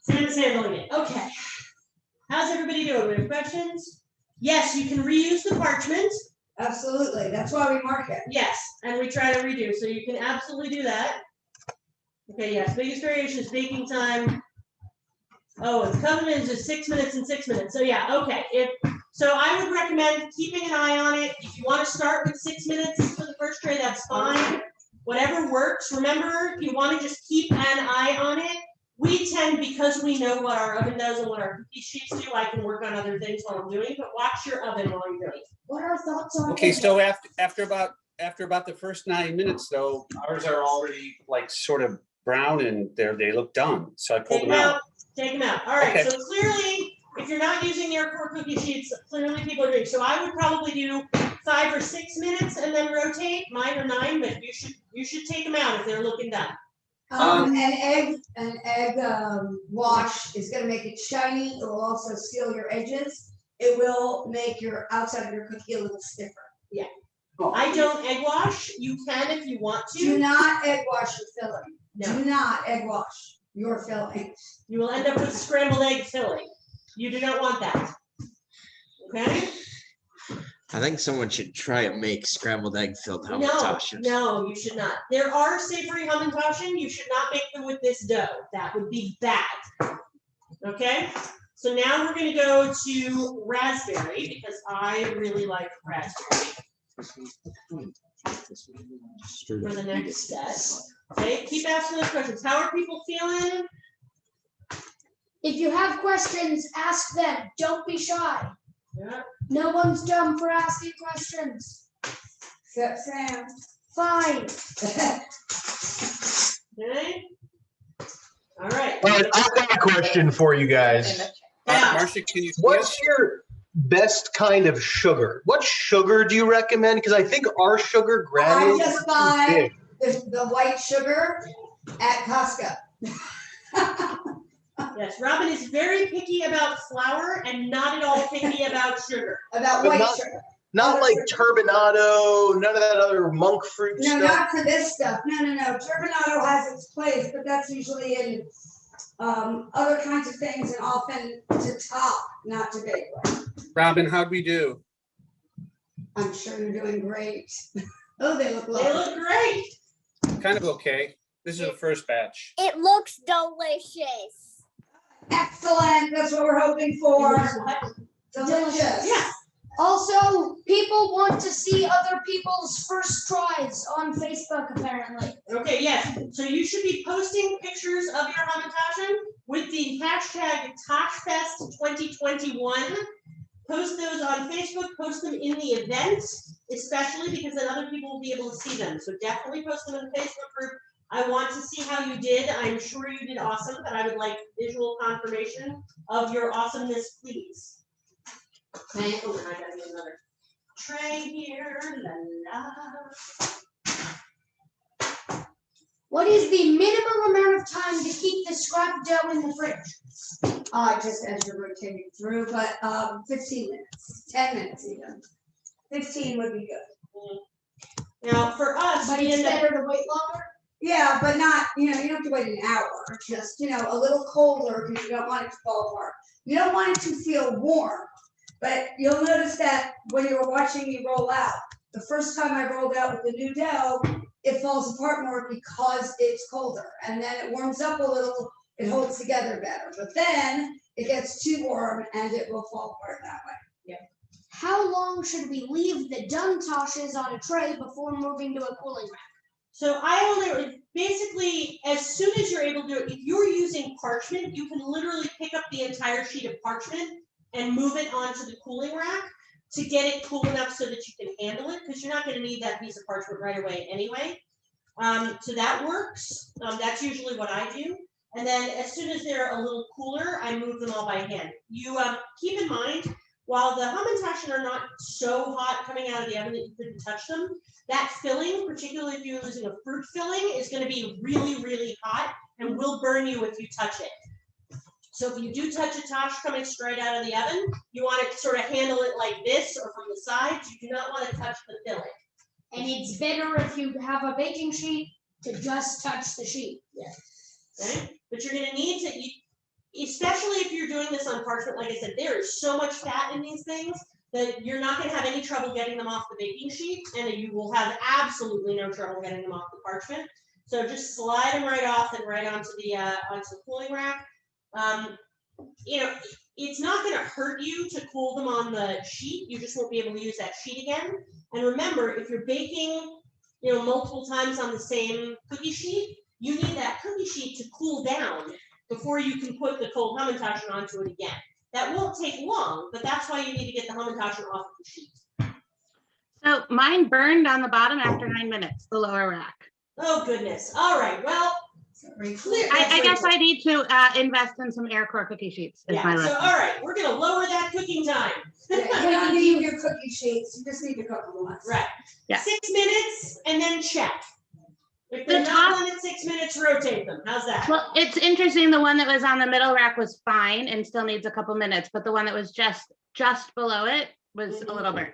A: Sam is handling it. Okay. How's everybody doing? We have questions? Yes, you can reuse the parchment.
B: Absolutely, that's why we mark it.
A: Yes, and we try to redo, so you can absolutely do that. Okay, yes, biggest variation is baking time. Oh, and covenant is 6 minutes and 6 minutes. So yeah, okay. So I would recommend keeping an eye on it. If you want to start with 6 minutes for the first tray, that's fine. Whatever works. Remember, you want to just keep an eye on it. We tend, because we know what our oven does and what our cookie sheets do, I can work on other things while I'm doing it, but watch your oven while you're doing it.
C: What are our thoughts on
G: Okay, so after about the first 9 minutes, though, ours are already like sort of brown and they look done. So I pulled them out.
A: Take them out. All right,
G: Okay.
A: so clearly, if you're not using the air core cookie sheets, clearly people are doing. So I would probably do 5 or 6 minutes and then rotate. Mine are 9, but you should take them out if they're looking done.
B: An egg wash is gonna make it shiny. It will also seal your edges. It will make your outside of your cookie a little stiffer.
A: Yeah. I don't egg wash. You can if you want to.
B: Do not egg wash your filling.
A: No.
B: Do not egg wash your filling.
A: You will end up with scrambled egg filling. You do not want that. Okay?
I: I think someone should try and make scrambled egg filled Hamantashen.
A: No, you should not. There are savory Hamantashen. You should not make them with this dough. That would be bad. Okay? So now we're going to go to raspberry because I really like raspberry for the next step. Okay, keep asking those questions. How are people feeling?
C: If you have questions, ask them. Don't be shy.
A: Yeah.
C: No one's dumb for asking questions.
B: Except Sam.
C: Fine.
A: Okay. All right.
F: All right, I've got a question for you guys.
A: Yeah.
G: Marsha, can you?
F: What's your best kind of sugar? What sugar do you recommend? Because I think our sugar
B: I
F: granules.
B: just buy the white sugar at Costco.
A: Yes, Robin is very picky about flour and not at all picky about sugar.
B: About
F: But
B: white
F: not-
B: sugar.
F: Not like turbinado, none of that other monk fruit
B: No,
F: stuff.
B: not for this stuff. No. Turbinado has its place, but that's usually in other kinds of things and often to top, not to bake with.
G: Robin, how'd we do?
B: I'm sure you're doing great. Oh, they look
A: They
B: lovely.
A: look great.
G: Kind of okay. This is the first batch.
K: It looks delicious.
B: Excellent, that's what we're hoping for. Delicious.
A: Yeah.
C: Also, people want to see other people's first tries on Facebook, apparently.
A: Okay, yes. So you should be posting pictures of your Hamantashen with the hashtag TashFest 2021. Post those on Facebook, post them in the event, especially because then other people will be able to see them. So definitely post them in the Facebook group. I want to see how you did. I'm sure you did awesome, but I would like visual confirmation of your awesomeness, please. Okay, oh, and I gotta get another tray here. La, la.
C: What is the minimum amount of time to keep the scrap dough in the fridge?
B: Just as you're rotating through, but 15 minutes, 10 minutes even. 15 would be good.
A: Now, for us,
C: But
A: we
C: it's
A: end up
C: better to wait longer?
B: Yeah, but not, you don't have to wait an hour, just, a little colder because you don't want it to fall apart. You don't want it to feel warm, but you'll notice that when you were watching me roll out, the first time I rolled out with the new dough, it falls apart more because it's colder. And then it warms up a little, it holds together better. But then it gets too warm and it will fall apart that way.
C: How long should we leave the done tashes on a tray before moving to a cooling rack?
A: So basically, as soon as you're able to, if you're using parchment, you can literally pick up the entire sheet of parchment and move it onto the cooling rack to get it cool enough so that you can handle it, because you're not going to need that piece of parchment right away anyway. So that works. That's usually what I do. And then as soon as they're a little cooler, I move them all by hand. You keep in mind, while the Hamantashen are not so hot coming out of the oven that you couldn't touch them, that filling, particularly if you're using a fruit filling, is going to be really, really hot and will burn you if you touch it. So if you do touch a tash coming straight out of the oven, you want to sort of handle it like this or from the sides. You do not want to touch the filling.
C: And it's better if you have a baking sheet to just touch the sheet.
A: Yes. Okay? But you're going to need to, especially if you're doing this on parchment, like I said, there is so much fat in these things that you're not going to have any trouble getting them off the baking sheet, and you will have absolutely no trouble getting them off the parchment. So just slide them right off and right onto the cooling rack. It's not going to hurt you to cool them on the sheet. You just won't be able to use that sheet again. And remember, if you're baking, multiple times on the same cookie sheet, you need that cookie sheet to cool down before you can put the cold Hamantashen onto it again. That won't take long, but that's why you need to get the Hamantashen off of the sheet.
L: So mine burned on the bottom after 9 minutes, the lower rack.
A: Oh, goodness. All right. Well, clear.
L: I guess I need to invest in some air core cookie sheets. Is my
A: So,
L: recommendation.
A: all right. We're going to lower that cooking time.
B: Yeah, you don't need your cookie sheets, you just need to cook them once.
A: Right.
L: Yeah.
A: 6 minutes and then check. If they're
L: The
A: not
L: top-
A: done at 6 minutes, rotate them. How's that?
L: Well, it's interesting. The one that was on the middle rack was fine and still needs a couple minutes, but the one that was just below it was a little burnt.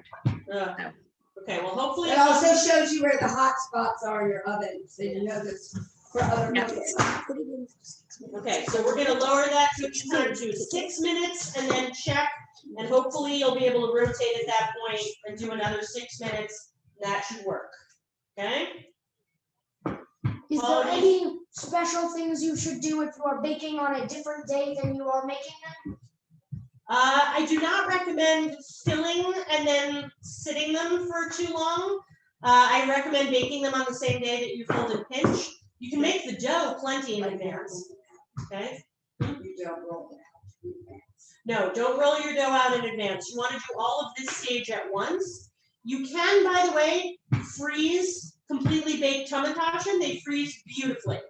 A: Okay, well, hopefully.
B: It also shows you where the hot spots are in your oven, so you know this for other cookies.
A: Okay, so we're gonna lower that cooking time to 6 minutes and then check, and hopefully you'll be able to rotate at that point and do another 6 minutes. That should work, okay?
C: Is there any special things you should do if you are baking on a different day than you are making them?
A: I do not recommend filling and then sitting them for too long. I recommend baking them on the same day that you fold and pinch. You can make the dough plenty in advance, okay?
B: You don't roll it out in advance.
A: No, don't roll your dough out in advance. You want to do all of this stage at once. You can, by the way, freeze completely baked Hamantashen. They freeze beautifully.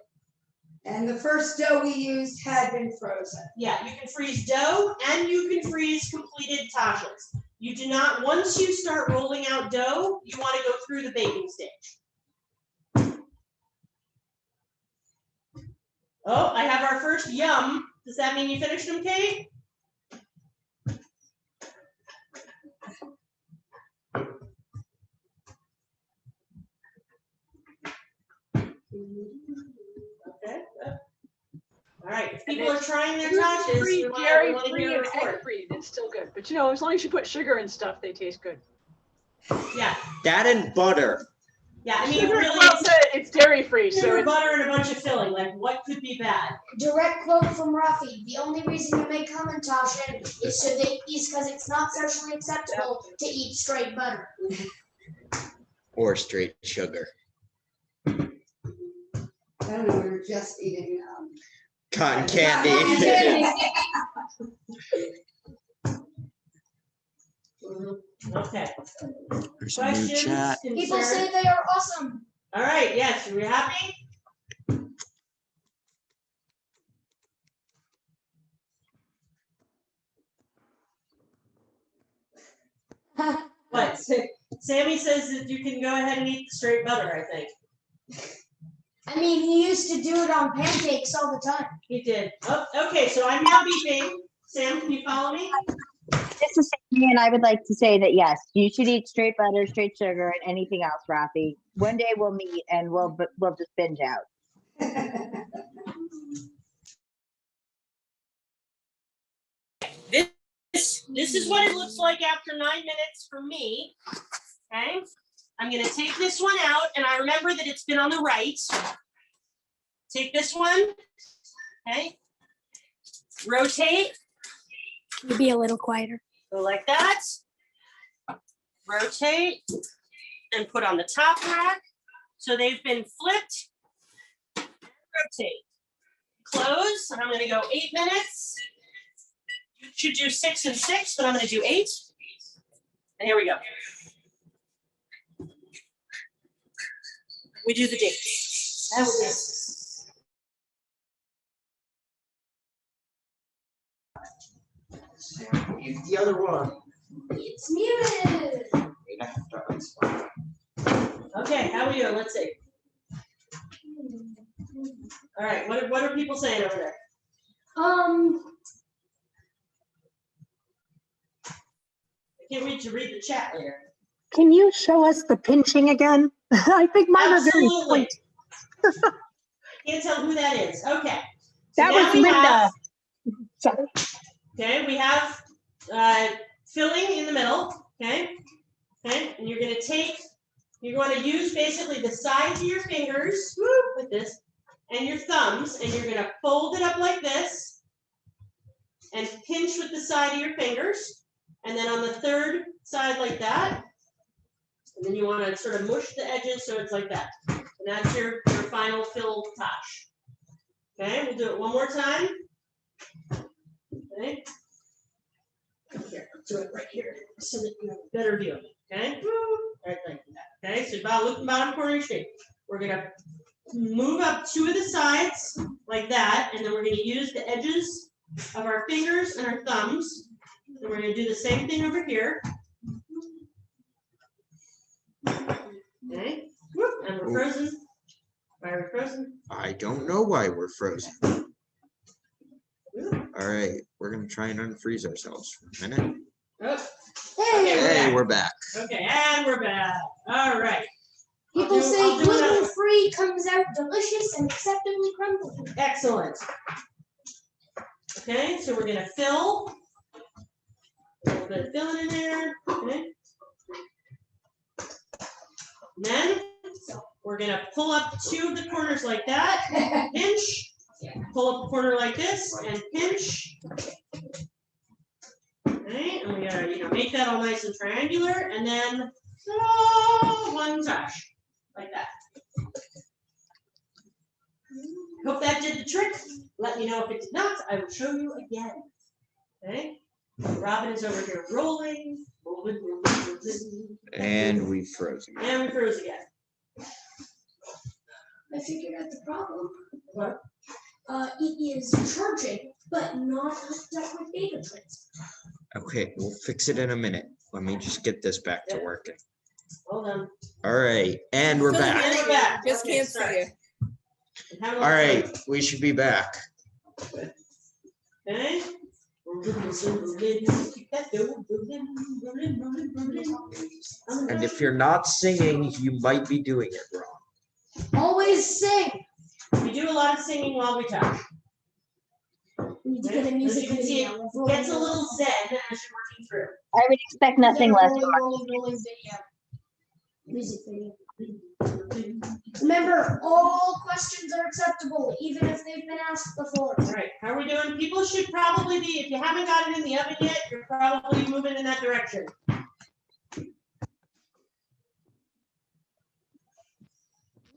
B: And the first dough we used had been frozen.
A: Yeah, you can freeze dough and you can freeze completed tashes. You do not, once you start rolling out dough, you want to go through the baking stage. Oh, I have our first yum. Does that mean you finished them, Kate? Okay. Good. All right. If people are trying their tashes, we want to hear a report.
M: It's still good. But as long as you put sugar and stuff, they taste good.
A: Yeah,
I: That and butter.
A: yeah, I mean,
H: Sugar
A: really,
H: Club said it's dairy free, so
A: sugar,
H: it's
A: butter, and a bunch of filling, like what could be bad?
C: Direct quote from Rafi, the only reason you make Hamantashen is because it's not socially acceptable to eat straight butter.
I: Or straight sugar.
B: I don't know, we were just eating,
I: Cotton
B: cotton
I: candy.
B: candy.
A: Okay.
I: There's a new
A: Questions,
I: chat.
C: People
A: concerns?
C: say they are awesome.
A: All right, yes, are we happy? What, Sammy says that you can go ahead and eat the straight butter, I think.
C: I mean, he used to do it on pancakes all the time.
A: He did. Oh, okay, so I'm now beeping. Sam, can you follow me?
M: This is Sammy, and I would like to say that yes, you should eat straight butter, straight sugar, and anything else, Rafi. One day we'll meet and we'll just binge out.
A: This is what it looks like after 9 minutes for me. Okay, I'm gonna take this one out, and I remember that it's been on the right. Take this one. Okay. Rotate.
K: Maybe a little quieter.
A: Go like that. Rotate and put on the top rack. So they've been flipped. Rotate. Close, and I'm gonna go 8 minutes. You should do 6 and 6, but I'm gonna do 8. And here we go. We do the date. That was it.
I: Use the other one.
C: It's muted.
A: Okay, how we doing? Let's see. All right, what are people saying over there? I can't wait to read the chat later.
M: Can you show us the pinching again? I think mine are very
A: Absolutely.
M: sweet.
A: Can't tell who that is. Okay. So
M: That
A: now
M: was
A: we
M: Linda.
A: have-
M: Sorry.
A: Okay, we have filling in the middle. Okay. Okay, and you're going to use basically the sides of your fingers with this and your thumbs, and you're going to fold it up like this and pinch with the side of your fingers, and then on the third side like that, and then you want to sort of mush the edges so it's like that, and that's your final fill tosh. Okay, we'll do it one more time. Okay. Here, I'll do it right here so that you have a better view of it. Okay, right like that. Okay, so look at the bottom corner of your shape. We're gonna move up 2 of the sides like that, and then we're gonna use the edges of our fingers and our thumbs. And we're gonna do the same thing over here. Okay, and we're frozen. Why are we frozen?
I: I don't know why we're frozen. All right, we're gonna try and unfreeze ourselves for a minute.
A: Oh.
C: Hey,
I: Hey, we're back.
A: Okay, and we're back. All right.
C: people
A: I'll
C: say
A: do another-
C: gluten-free comes out delicious and acceptably crumbly.
A: Excellent. Okay, so we're gonna fill. A little bit of filling in there. Okay. And then we're gonna pull up 2 of the corners like that, pinch. Pull up a corner like this and pinch. Okay, and we gotta make that all nice and triangular, and then one touch like that. Hope that did the trick. Let me know if it did not. I will show you again. Okay, Robin is over here rolling.
I: And we froze again.
A: And we froze again.
C: I figured out the problem.
A: What?
C: It is charging, but not hooked up with data transfer.
I: Okay, we'll fix it in a minute. Let me just get this back to working.
A: Hold on.
I: All right, and we're back.
A: And we're back.
J: Just
A: Okay,
J: can't
A: sorry.
J: see you.
A: Have a
I: All right, we should be back.
A: Okay.
I: And if you're not singing, you might be doing it wrong.
C: Always sing.
A: We do a lot of singing while we talk.
C: We need to get a
A: As
C: music
A: you can see,
C: video.
A: it gets a little zen as you're working through.
M: I would expect nothing less.
C: Rolling video. Music video. Remember, all questions are acceptable, even if they've been asked before.
A: All right, how are we doing? People should probably be, if you haven't got it in the oven yet, you're probably moving in that direction.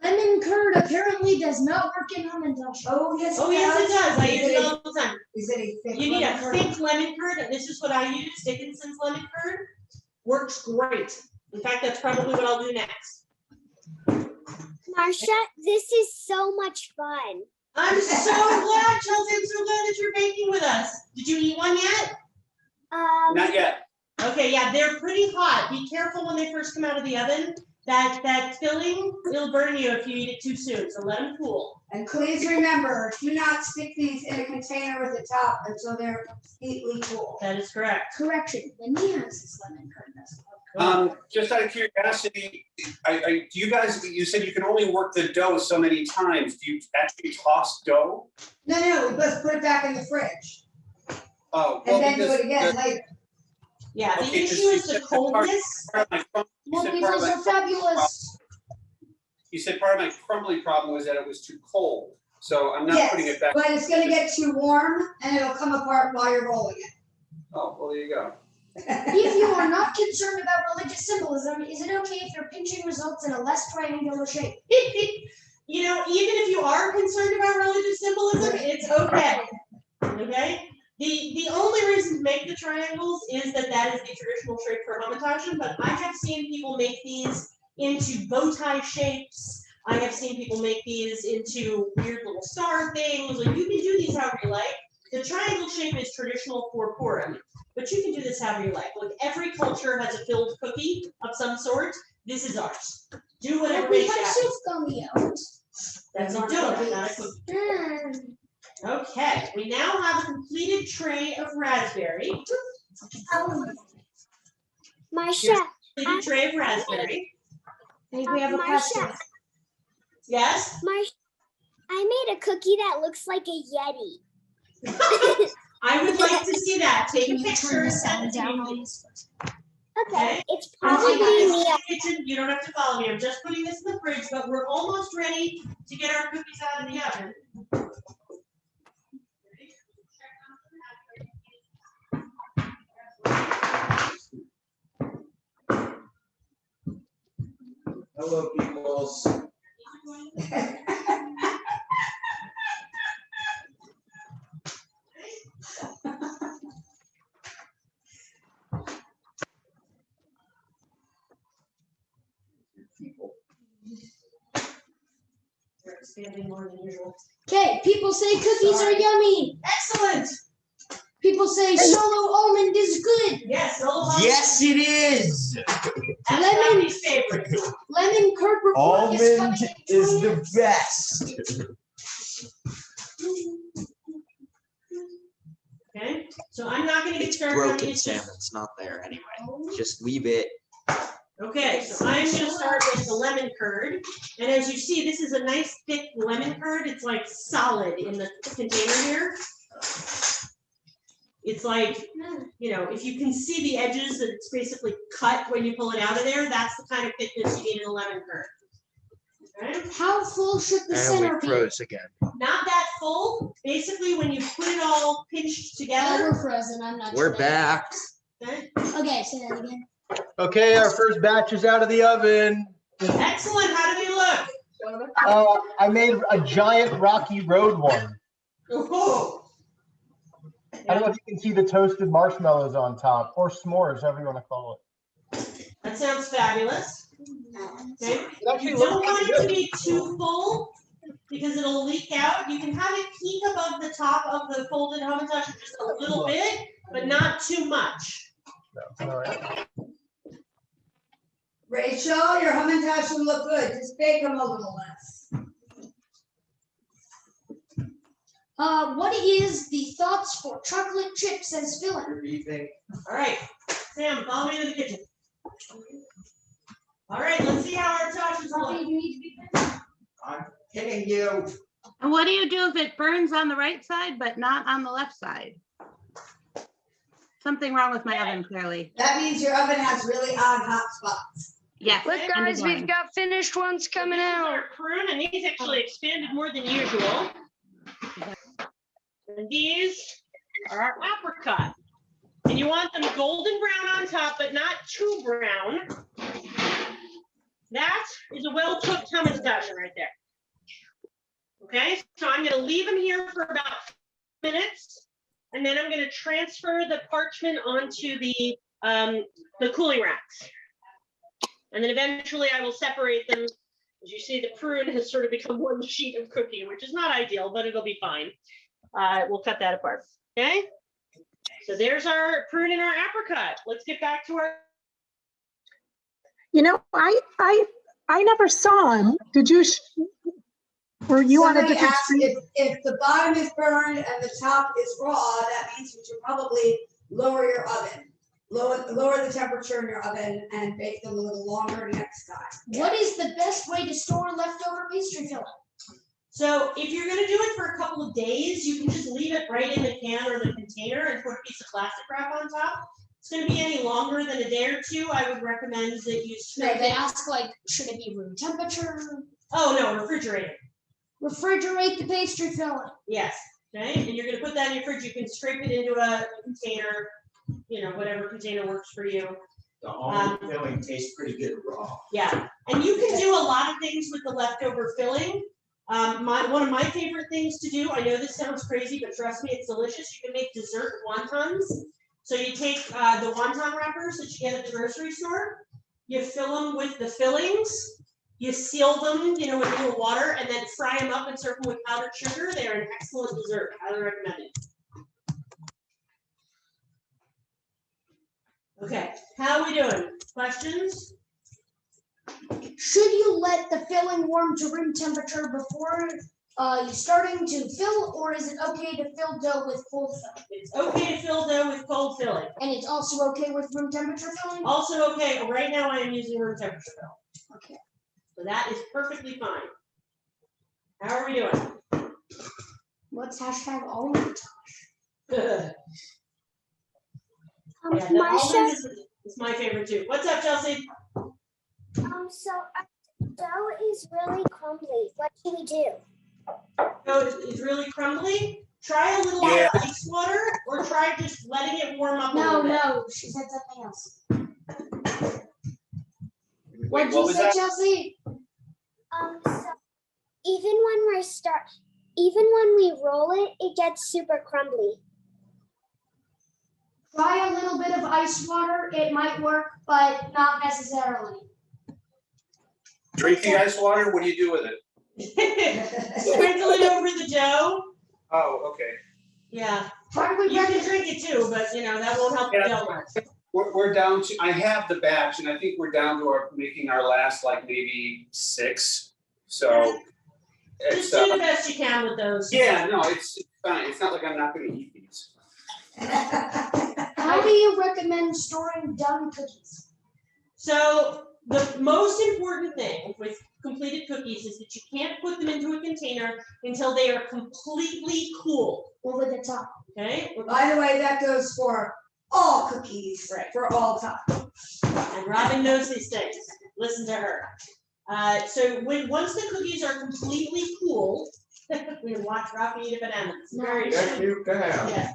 C: Lemon curd apparently does not work in Hamantashen.
B: Oh, yes.
A: Oh, yes, it does. I use it all the time.
B: Is it a thick
A: You need a
B: lemon curd?
A: thick lemon curd, and this is what I use, Dickinson's lemon curd. Works great. In fact, that's probably what I'll do next.
K: Marsha, this is so much fun.
A: I'm so glad, Chelsea. I'm so glad that you're baking with us. Did you eat one yet?
G: Not yet.
A: Okay, yeah, they're pretty hot. Be careful when they first come out of the oven. That filling, it'll burn you if you eat it too soon, so let them cool.
B: And please remember, do not stick these in a container with the top until they're completely cool.
A: That is correct.
C: Correction, Wendy has this lemon curd. That's not
G: Just out of curiosity, do you guys, you said you can only work the dough so many times. Do you actually toss dough?
B: No, we just put it back in the fridge
G: Oh,
B: and
G: well,
B: then do
G: because
B: it again
G: the-
B: later.
A: Yeah, the
G: Okay,
A: issue
G: just-
A: is the coldness.
G: part of my crum- you
C: Well,
G: said
C: these
G: part of
C: are
G: my-
C: fabulous.
G: You said part of my crumbly problem was that it was too cold, so I'm not putting
B: Yes,
G: it back.
B: but it's gonna get too warm and it'll come apart while you're rolling it.
G: Oh, well, there you go.
C: If you are not concerned about religious symbolism, is it okay if your pinching results in a less triangular shape?
A: You know, even if you are concerned about religious symbolism, it's okay. Okay? The only reason to make the triangles is that is the traditional shape for Hamantashen, but I have seen people make these into bow tie shapes. I have seen people make these into weird little star things. Like, you can do these however you like. The triangle shape is traditional for Purim, but you can do this however you like. Like, every culture has a filled cookie of some sort. This is ours. Do whatever
C: We
A: makes you
C: have
A: happy.
C: Sift on the out.
A: That's a donut, not a cookie. Okay, we now have a completed tray of raspberry.
K: Marsha,
A: Completed tray of raspberry.
C: I think we have a
K: Marsha,
C: question.
A: Yes?
K: Marsha, I made a cookie that looks like a Yeti.
A: I would like to see that. Take a
C: Can you
A: picture
C: turn
A: and
C: the
A: send
C: sound
A: it to
C: down
A: me.
C: on this?
K: Okay, it's
A: I'll
K: probably
A: take this
K: me.
A: to the kitchen. You don't have to follow me. I'm just putting this in the fridge, but we're almost ready to get our cookies out of the oven.
I: Hello, peoples.
A: We're expanding more than usual.
C: Okay, people say cookies are yummy.
A: Excellent.
C: People say solo almond is good.
A: Yes,
I: Yes, it is.
A: That's
C: Lemon-
A: Robbie's favorite.
C: Lemon curd report is
I: Almond
C: coming in
I: is
C: 20
I: the
C: minutes.
I: best.
A: Okay, so I'm not gonna get
I: It's
A: started on
I: broken,
A: these.
I: Sam. It's not there anyway. Just leave it.
A: Okay, so I'm gonna start with the lemon curd. And as you see, this is a nice thick lemon curd. It's like solid in the container here. It's like, you know, if you can see the edges, that it's basically cut when you pull it out of there, that's the kind of thickness you need in a lemon curd. Okay,
C: How full should the
I: And
C: center
I: we
C: be?
I: froze again.
A: not that full. Basically, when you put it all pinched
C: Oh,
A: together,
C: we're frozen. I'm not.
I: We're
C: sure.
I: back.
A: okay,
C: Okay, say that again.
F: Okay, our first batch is out of the oven.
A: excellent. How do they look?
F: I made a giant rocky road one.
A: Oh.
F: I don't know if you can see the toasted marshmallows on top, or s'mores, however you want to call it.
A: That sounds fabulous. Okay,
F: It actually
A: you
F: looks
A: don't want
F: pretty
A: it to
F: good.
A: be too full because it'll leak out. You can have it peek above the top of the folded Hamantashen just a little bit, but not too much.
F: All right.
B: Rachel, your Hamantashen look good, just bake them a little less.
C: What is the thoughts for chocolate chips as filling?
I: What do you think?
A: All right, Sam, follow me to the kitchen. All right, let's see how our Tashes
C: Probably
A: look.
C: you need to be finished.
I: I'm kidding you.
L: And what do you do if it burns on the right side, but not on the left side? Something wrong with my oven, clearly.
B: That means your oven has really odd hot spots.
L: Yes.
C: Look,
L: end of
C: guys, we've
L: line.
C: got finished ones coming
A: This is
C: out.
A: our prune, and these actually expanded more than usual. And these are our apricot. And you want them golden brown on top, but not too brown. That is a well-cooked Hamantashen right there. Okay, so I'm gonna leave them here for about 5 minutes, and then I'm gonna transfer the parchment onto the cooling racks. And then eventually I will separate them. As you see, the prune has sort of become one sheet of cookie, which is not ideal, but it'll be fine. We'll cut that apart, okay? So there's our prune and our apricot. Let's get back to our.
N: You know, I never saw him. Did you? Or you on a
B: Somebody
N: different
B: asked
N: screen?
B: if the bottom is burned and the top is raw, that means you should probably lower your oven. Lower the temperature in your oven and bake them a little longer next time.
C: What is the best way to store leftover pastry filling?
A: So if you're gonna do it for a couple of days, you can just leave it right in the can or the container and put a piece of plastic wrap on top. It's gonna be any longer than a day or two, I would recommend that you
C: No,
A: scrape
C: they
A: it.
C: ask like, should it be room temperature?
A: Oh, no, refrigerate it.
C: Refrigerate the pastry filling.
A: Yes, okay, and you're gonna put that in your fridge. You can scrape it into a container, you know, whatever container works for you.
O: The almond filling tastes pretty good raw.
A: Yeah, and you can do a lot of things with the leftover filling. One of my favorite things to do, I know this sounds crazy, but trust me, it's delicious. You can make dessert wontons. So you take the wonton wrappers that you get at the grocery store, you fill them with the fillings, you seal them, you know, with a little water, and then fry them up and serve them with powdered sugar. They are an excellent dessert. Highly recommend it. Okay, how are we doing? Questions?
C: Should you let the filling warm to room temperature before you starting to fill, or is it okay to fill dough with cold filling?
A: It's okay to fill dough with cold filling.
C: And it's also okay with room temperature filling?
A: Also okay, right now I am using room temperature fill.
C: Okay.
A: So that is perfectly fine. How are we doing?
C: What's hashtag almond?
A: Good. Yeah, the
K: Marsha,
A: almond is my favorite too. What's up, Chelsea?
K: so our dough is really crumbly. What should we do?
A: So it's really crumbly. Try a little
G: Yeah.
A: bit of ice water, or try just letting it warm up a
C: No,
A: little bit.
C: no, she said something else.
G: Wait,
C: What'd
G: what
C: you
G: was
C: say,
G: that?
C: Chelsea?
K: So even when we roll it, it gets super crumbly.
C: Try a little bit of ice water. It might work, but not necessarily.
G: Drink the ice water, what do you do with it?
A: Sprinkle it over the dough.
G: Oh, okay.
A: Yeah,
C: How do we
A: you can
C: recommend?
A: drink it too, but you know, that won't help the
G: Yeah.
A: dough much.
G: We're down to, I have the batch, and I think we're down to making our last like maybe 6, so.
A: Just
G: It's,
A: do the best you can with those.
G: yeah, no, it's fine, it's not like I'm not gonna eat these.
C: How do you recommend storing done cookies?
A: So the most important thing with completed cookies is that you can't put them into a container until they are completely cool,
C: Over the top.
A: okay?
B: By the way, that goes for all cookies,
A: Right.
B: for all time.
A: And Robin knows these things. Listen to her. So once the cookies are completely cool, we watch Robbie eat a banana. It's very
O: That's cute to have.
A: yeah.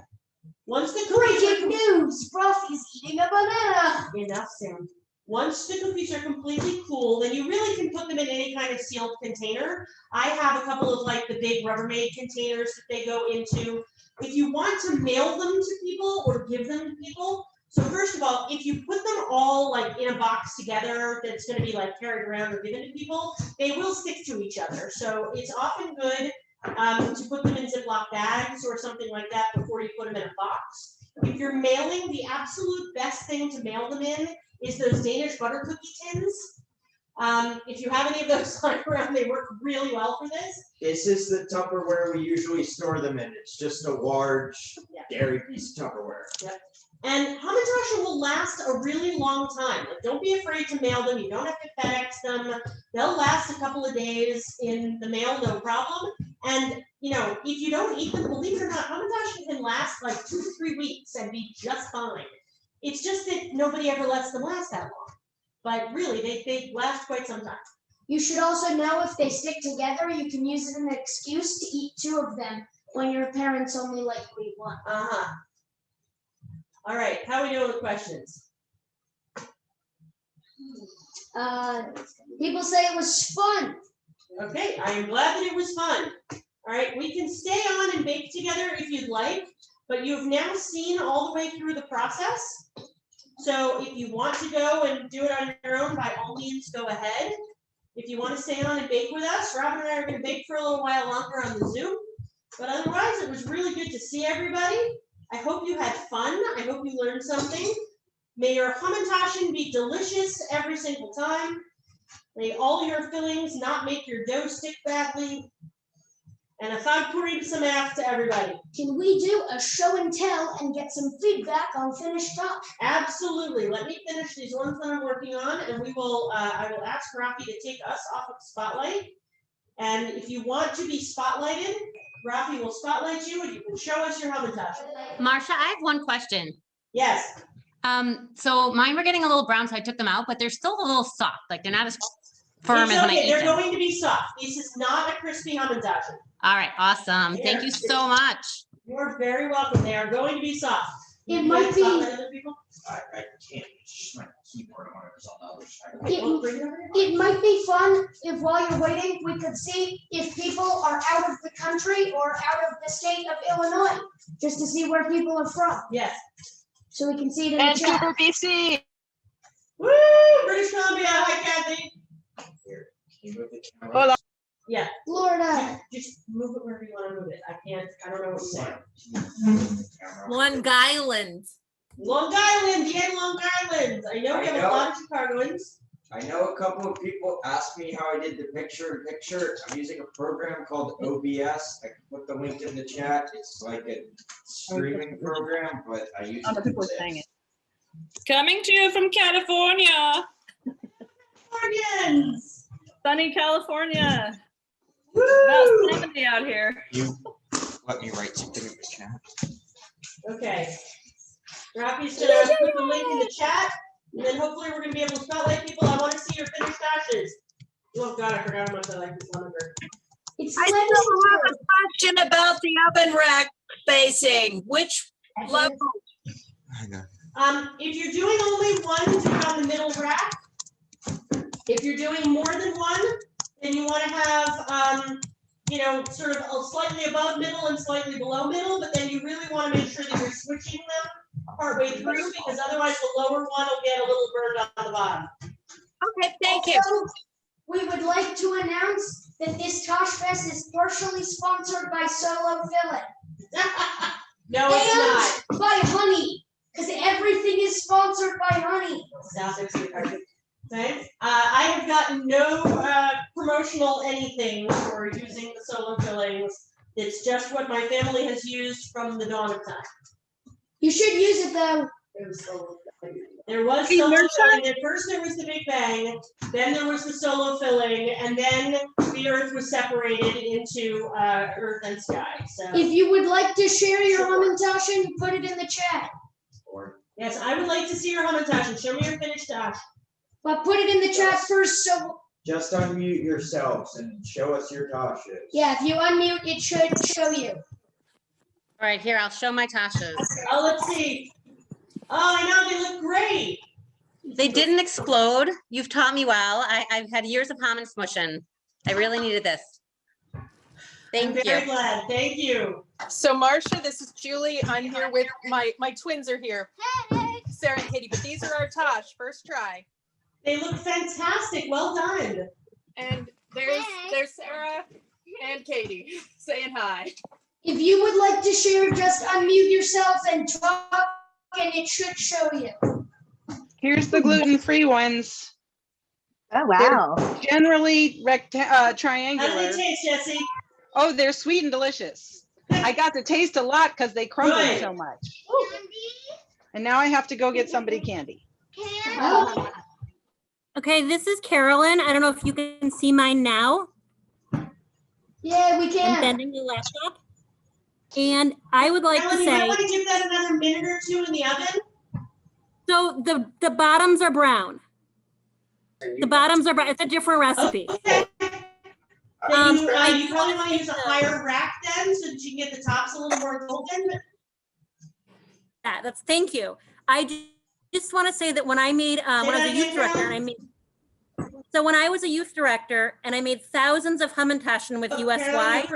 A: Once the cookies are
C: Breaking news, Ruffy's eating a banana.
A: enough sound. Once the cookies are completely cool, then you really can put them in any kind of sealed container. I have a couple of like the big Rubbermaid containers that they go into. If you want to mail them to people or give them to people, so first of all, if you put them all like in a box together that's gonna be like carried around or given to people, they will stick to each other. So it's often good to put them in Ziploc bags or something like that before you put them in a box. If you're mailing, the absolute best thing to mail them in is those Danish butter cookie tins. If you have any of those lying around, they work really well for this.
O: This is the Tupperware we usually store them in. It's just a large
A: Yeah.
O: dairy piece of Tupperware.
A: And Hamantashen will last a really long time. Like, don't be afraid to mail them. You don't have to FedEx them. They'll last a couple of days in the mail, no problem. And you know, if you don't eat them, believe it or not, Hamantashen can last like 2 to 3 weeks and be just fine. It's just that nobody ever lets them last that long. but really, they last quite some time.
C: You should also know if they stick together, you can use it as an excuse to eat 2 of them when your parents only like to eat 1.
A: Uh-huh. All right, how are we doing with questions?
C: People say it was fun.
A: Okay, I am glad that it was fun. All right, we can stay on and bake together if you'd like, but you've now seen all the way through the process. So if you want to go and do it on your own, by all means, go ahead. If you want to stay on and bake with us, Robin and I are going to bake for a little while longer on the Zoom. But otherwise, it was really good to see everybody. I hope you had fun. I hope you learned something. May your Hamantashen be delicious every single time. May all your fillings not make your dough stick badly. And a Chag Purim Sameach to everybody.
C: Can we do a show and tell and get some feedback on finished tosh?
A: Absolutely. Let me finish these ones that I'm working on, and we will. I will ask Rafi to take us off of the spotlight. And if you want to be spotlighted, Rafi will spotlight you, and you can show us your Hamantashen.
E: Marsha, I have one question.
A: Yes.
E: So mine were getting a little brown, so I took them out, but they're still a little soft. Like they're not as firm as when I eat
A: they're
E: them.
A: going to be soft. This is not a crispy Hamantashen.
E: All right, awesome. Thank you so much.
A: You're very welcome. They are going to be soft.
C: It might be.
O: I can't, it's just my keyboard on it, it's on the other side.
C: It might be fun if while you're waiting, we could see if people are out of the country or out of the state of Illinois, just to see where people are from.
A: Yes.
C: So we can see it in the chat.
H: Vancouver, BC.
A: Woo! British Columbia. Hi, Kathy.
O: Here, can you move the camera?
H: Hold on.
A: Yeah.
C: Florida.
A: Just move it wherever you want to move it. I don't know what you're saying.
P: Long Island.
A: Long Island, yeah, Long Island. I know we have a lot of Chicagoans.
O: I know a couple of people asked me how I did the picture-in-picture. I'm using a program called OBS. I can put the link in the chat. It's like a streaming program, but I use it for this.
P: Coming to you from California.
A: Californians.
P: Sunny California.
A: Woo!
P: About 70 out here.
I: You let me write something in the chat.
A: Okay. Rafi's gonna put the link in the chat, and then hopefully we're gonna be able to spotlight people. I want to see your finished dashes. Oh God, I forgot how much I like this lumber.
P: I still have a question about the oven rack spacing. Which level?
A: If you're doing only one, do it on the middle rack. If you're doing more than one, then you want to have, sort of slightly above middle and slightly below middle, but then you really want to make sure that you're switching them partway through, because otherwise the lower one will get a little burned on the bottom.
P: Okay, thank you.
C: We would like to announce that this TashFest is partially sponsored by Solo Filling.
A: No, it's
C: not. By honey, because everything is sponsored by honey.
A: Stop it, sweetheart. Okay. I have gotten no promotional anything for using the solo fillings. It's just what my family has used from the dawn of time.
C: You should use it though.
A: There was solo filling. At first there was the Big Bang, then there was the solo filling, and then the Earth was separated into Earth and sky. So
C: if you would like to share your Hamantashen, put it in the chat.
A: Yes, I would like to see your Hamantashen. Show me your finished dash.
C: But put it in the chat first, so.
O: Just unmute yourselves and show us your tashes.
C: Yeah, if you unmute, it should show you.
E: All right, here, I'll show my Tashes.
A: Oh, let's see. Oh, I know, they look great.
E: They didn't explode. You've taught me well. I've had years of Haman smushing. I really needed this. Thank you.
A: Very glad. Thank you.
Q: So Marsha, this is Julie. I'm here with my twins are here. Sarah and Katie, but these are our Tosh, first try.
A: They look fantastic. Well done.
Q: And there's Sarah and Katie saying hi.
C: If you would like to share, just unmute yourself and talk, and it should show you.
H: Here's the gluten-free ones.
M: Oh, wow.
H: They're generally triangular.
A: How do they taste, Jesse?
H: Oh, they're sweet and delicious. I got to taste a lot because they crumbled so much. And now I have to go get somebody candy.
R: Okay, this is Carolyn. I don't know if you can see mine now.
C: Yeah, we can.
R: I'm bending the laptop. And I would like to say.
A: You might want to give that another minute or two in the oven.
R: So the bottoms are brown. The bottoms are, it's a different recipe.
A: Okay. Then you
R: I
A: probably want to use a higher rack then, so that you can get the tops a little more golden.
R: Yeah, thank you. Just want to say that when I made, when I was a youth director, when I was a youth director and I made thousands of Hamantashen with USY.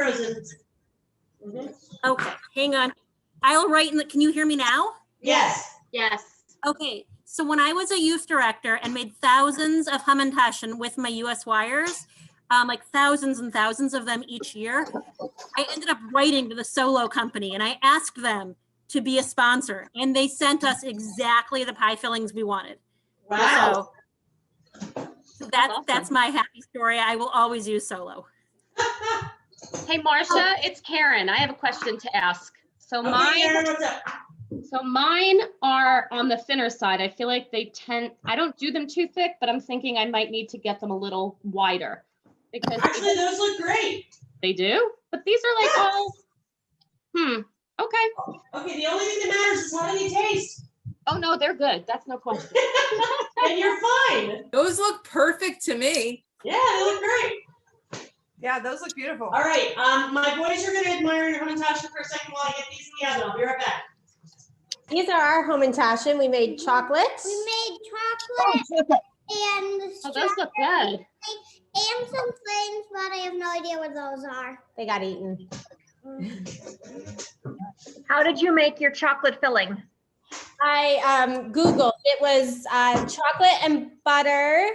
R: Okay, hang on. I'll write in the, can you hear me now?
A: Yes.
E: Yes.
R: Okay, so when I was a youth director and made thousands of Hamantashen with my US wires, like thousands and thousands of them each year, I ended up writing to the Solo company and I asked them to be a sponsor, and they sent us exactly the pie fillings we wanted.
A: Wow.
R: So that's my happy story. I will always use Solo.
S: Hey, Marsha, it's Karen. I have a question to ask. So mine are on the thinner side. I feel like I don't do them too thick, but I'm thinking I might need to get them a little wider. Because
A: actually, those look great.
S: They do? But these are like all, okay.
A: Okay, the only thing that matters is how do they taste?
S: Oh, no, they're good. That's no question.
A: And you're fine.
T: Those look perfect to me.
A: Yeah, they look great.
J: Yeah, those look beautiful.
A: All right, my boys are going to admire your Hamantashen for a second while I get these in the oven. I'll be right back.
U: These are our Hamantashen. We made chocolates.
K: We made chocolate and
S: those look good.
K: And some things, but I have no idea what those are.
U: They got eaten.
V: How did you make your chocolate filling?
U: I Googled. It was chocolate and butter,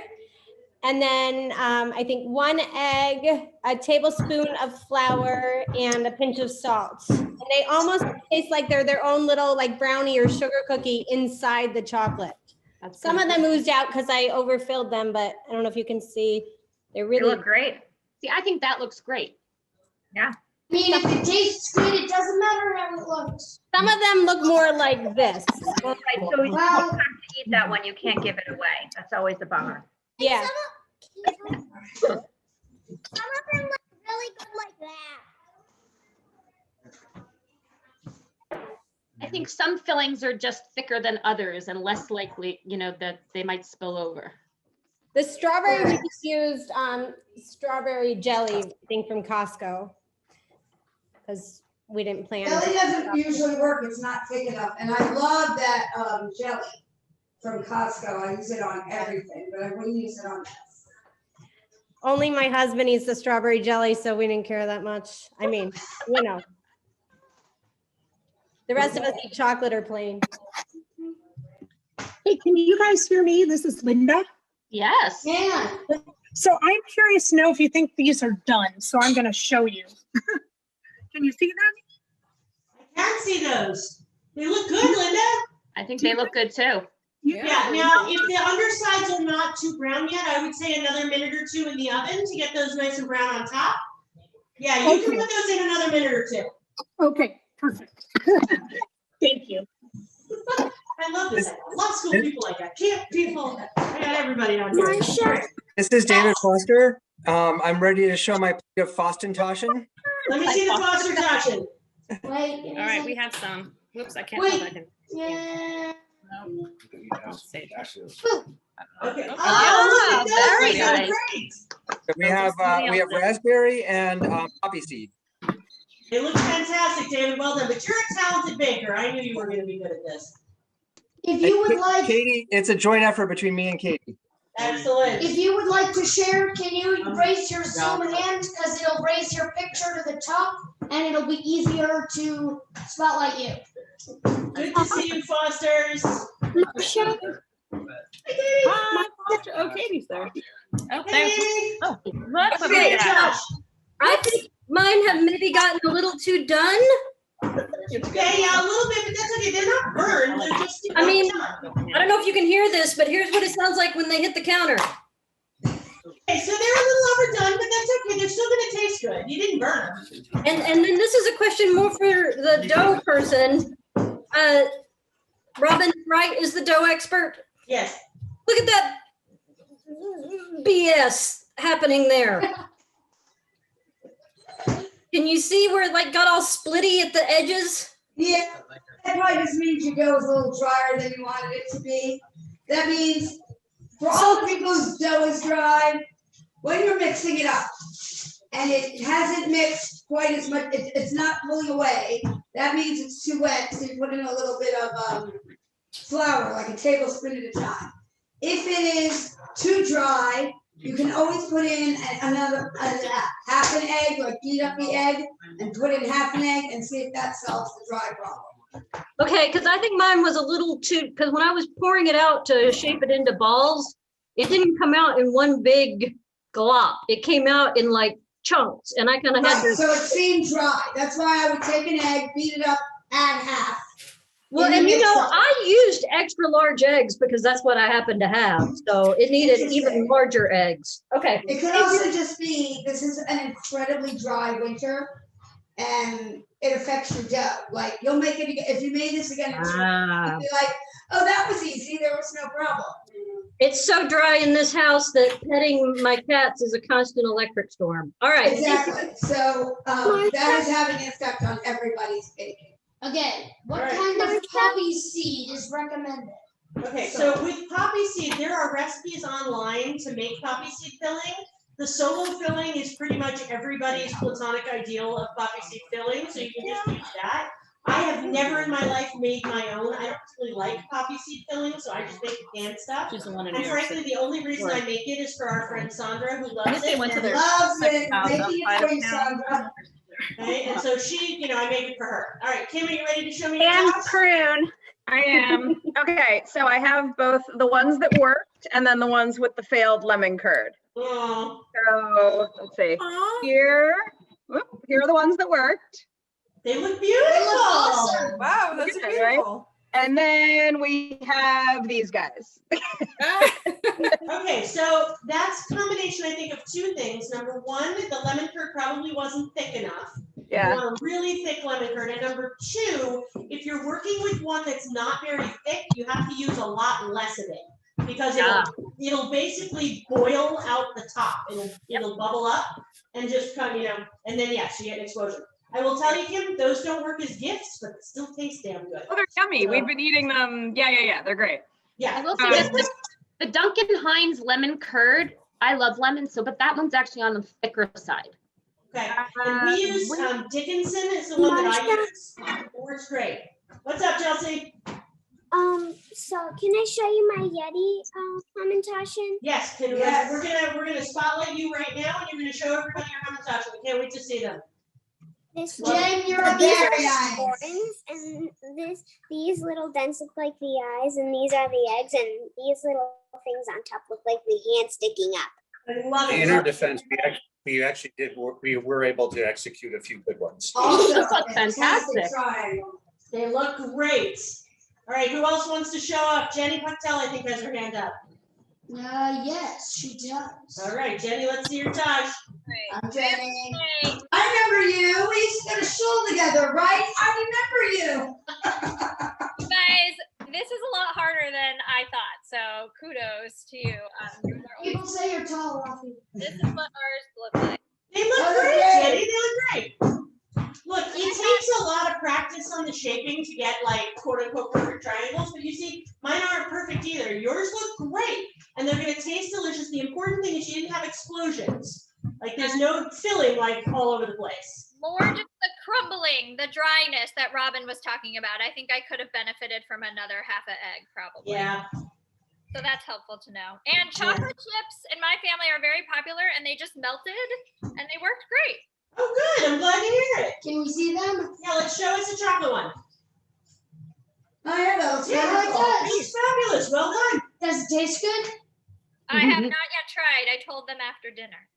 U: and then I think 1 egg, a tablespoon of flour, and a pinch of salt. And they almost taste like they're their own little like brownie or sugar cookie inside the chocolate. Some of them oozed out because I overfilled them, but I don't know if you can see. They
V: look great.
S: See, I think that looks great.
V: Yeah.
C: I mean, if it tastes good, it doesn't matter how it looks.
U: Some of them look more like this.
V: Well, so you have time to eat that one, you can't give it away. That's always the bummer.
U: Yeah.
K: Some of them look really good like that.
S: I think some fillings are just thicker than others and less likely, that they might spill over.
U: The strawberry, we just used strawberry jelly, I think from Costco. Because we didn't plan.
B: Jelly doesn't usually work, it's not thick enough. And I love that jelly from Costco. I use it on everything, but I wouldn't use it on this.
U: Only my husband eats the strawberry jelly, so we didn't care that much. I mean, The rest of us eat chocolate or plain.
N: Hey, can you guys hear me? This is Linda.
S: Yes.
U: Yeah.
N: So I'm curious to know if you think these are done. So I'm going to show you. Can you see them?
A: I can see those. They look good, Linda.
S: I think they look good too.
A: Yeah. Now, if the undersides are not too brown yet, I would say another minute or two in the oven to get those nice and brown on top. Yeah, you can put those in another minute or two.
N: Okay, perfect. Thank you.
A: I love this. I love school people like that. Camp people. I got everybody on here.
W: This is David Foster. I'm ready to show my plate of Hamantashen.
A: Let me see the Foster Tashen.
C: Wait.
S: All right, we have some. Whoops, I can't
C: Wait.
S: go back in.
C: Yeah.
A: Okay.
S: Oh, very
A: good.
S: good.
A: Great.
W: So we have raspberry and poppy seed.
A: It looks fantastic, David. Well done. But you're a talented baker. I knew you were going to be good at this.
C: If you would like,
W: Katie, it's a joint effort between me and Katie.
A: Excellent.
C: if you would like to share, can you raise your Zoom hand? Because it'll raise your picture to the top and it'll be easier to spotlight you.
A: Good to see you, Fosters.
S: Hi, Foster. Oh, Katie's there. Oh,
A: Hey.
S: Look,
A: Okay, Josh.
X: I think mine have maybe gotten a little too done.
A: Okay, yeah, a little bit, but that's okay. They're not burned. They're just.
X: I mean, I don't know if you can hear this, but here's what it sounds like when they hit the counter.
A: Okay, so they're a little overdone, but that's okay. They're still going to taste good. You didn't burn them.
X: And then this is a question more for the dough person. Robin Wright is the dough expert.
A: Yes.
X: Look at that BS happening there. Can you see where it like got all splitty at the edges?
B: Yeah, that probably just means your dough is a little drier than you wanted it to be. That means For all the people whose dough is dry, when you're mixing it up and it hasn't mixed quite as much, it's not pulling away, that means it's too wet, so you put in a little bit of flour, like a tablespoon at a time. If it is too dry, you can always put in another half an egg, like beat up the egg and put in half an egg and see if that solves the dry problem.
X: Okay, because I think mine was a little too, because when I was pouring it out to shape it into balls, it didn't come out in one big glop. It came out in like chunks, and I kind of had to.
B: So it seemed dry. That's why I would take an egg, beat it up, add half.
X: Well, and you know, I used extra large eggs because that's what I happened to have. So it needed even larger eggs. Okay.
B: It could also just be, this is an incredibly dry winter and it affects your dough. Like you'll make it, if you made this again, you'll be like, oh, that was easy. There was no problem.
X: It's so dry in this house that petting my cats is a constant electric storm. All right.
B: Exactly. So that is having an effect on everybody's baking.
C: Again, what kind of poppy seed is recommended?
A: Okay, so with poppy seed, there are recipes online to make poppy seed filling. The solo filling is pretty much everybody's platonic ideal of poppy seed filling, so you can just use that. I have never in my life made my own. I don't really like poppy seed filling, so I just make the canned stuff. And frankly, the only reason I make it is for our friend Sandra, who loves it.
B: Loves it. Making it for you, Sandra.
A: Okay, and so she, I make it for her. All right, Kim, are you ready to show me your
D: And
A: toss?
D: prune. I am. Okay, so I have both the ones that worked and then the ones with the failed lemon curd.
A: Oh.
D: So let's see. Here are the ones that worked.
A: They look beautiful.
D: They look awesome.
J: Wow, that's
D: Good,
J: beautiful.
D: right? And then we have these guys.
A: Okay, so that's a combination, I think, of two things. Number one, the lemon curd probably wasn't thick enough.
D: Yeah.
A: You want a really thick lemon curd. And number two, if you're working with one that's not very thick, you have to use a lot less of it because it'll basically boil out the top. It'll bubble up and just come, and then yes, you get an explosion. I will tell you, Kim, those don't work as gifts, but they still taste damn good.
D: Oh, they're yummy. We've been eating them. Yeah. They're great.
A: Yeah.
S: I will say this, the Duncan Hines lemon curd, I love lemon, but that one's actually on the thicker side.
A: Okay, and we use Dickinson is the one that I use. It works great. What's up, Chelsea?
K: So can I show you my Yeti Hamantashen?
A: Yes, we're gonna spotlight you right now, and you're gonna show everybody your Hamantashen. We can't wait to see them.
K: Jen,
C: you're
K: very nice. And these little dents look like the eyes, and these are the eggs, and these little things on top look like the hand sticking up.
A: I love it.
F: In our defense, we actually did. We were able to execute a few good ones.
A: Awesome.
S: Fantastic.
A: They look great. All right, who else wants to show up? Jenny Puctel, I think, has her hand up.
C: Yes, she does.
A: All right, Jenny, let's see your touch.
B: I'm Jenny. I remember you. We used to go to school together, right? I remember you.
G: Guys, this is a lot harder than I thought, so kudos to you.
C: People say you're tall, Rafi.
G: This is what ours look like.
A: They look great, Jenny. They look great. Look, it takes a lot of practice on the shaping to get quote unquote perfect triangles, but you see, mine aren't perfect either. Yours look great, and they're gonna taste delicious. The important thing is you didn't have explosions. There's no filling all over the place.
G: More just the crumbling, the dryness that Robin was talking about. I think I could have benefited from another half an egg, probably.
A: Yeah.
G: So that's helpful to know. And chocolate chips in my family are very popular, and they just melted, and they worked great.
A: Oh, good. I'm glad to hear it.
C: Can we see them?
A: Yeah, let's show us the chocolate one.
B: Oh, yeah, that looks
A: wonderful. It's fabulous. Well done.
C: Does it taste good?
G: I have not yet tried. I told them after dinner.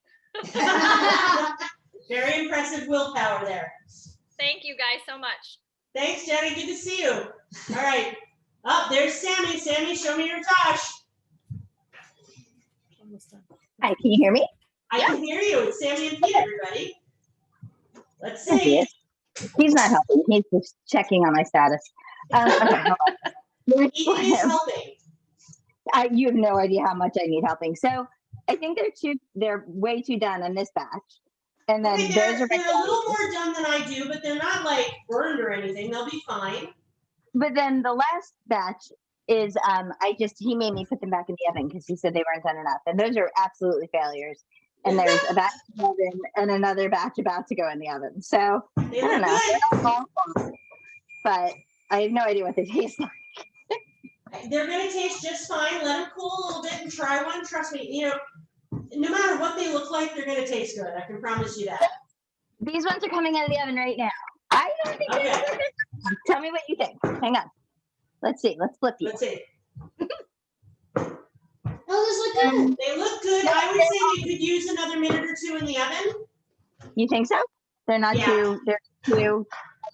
A: Very impressive willpower there.
G: Thank you guys so much.
A: Thanks, Jenny. Good to see you. All right. Oh, there's Sammy. Sammy, show me your tosh.
M: Hi, can you hear me?
A: I can hear you. It's Sammy and Pete, everybody. Let's see.
M: He is. He's not helping. He's just checking on my status. Okay, hold on.
A: He is helping.
M: You have no idea how much I need helping. So I think they're way too done on this batch. And then they're
A: a little more done than I do, but they're not burned or anything. They'll be fine.
M: But then the last batch is he made me put them back in the oven because he said they weren't done enough. And those are absolutely failures. And there's a batch in the oven and another batch about to go in the oven. So I don't know. They're not awful, but I have no idea what they taste like.
A: They're gonna taste just fine. Let them cool a little bit and try one. Trust me, you know, no matter what they look like, they're gonna taste good. I can promise you that.
M: These ones are coming out of the oven right now. I don't think they're good. Tell me what you think. Hang on. Let's see. Let's flip you.
A: Let's see.
C: Oh, those look good.
A: They look good. I would say you could use another minute or two in the oven.
M: You think so? They're not too. They're too.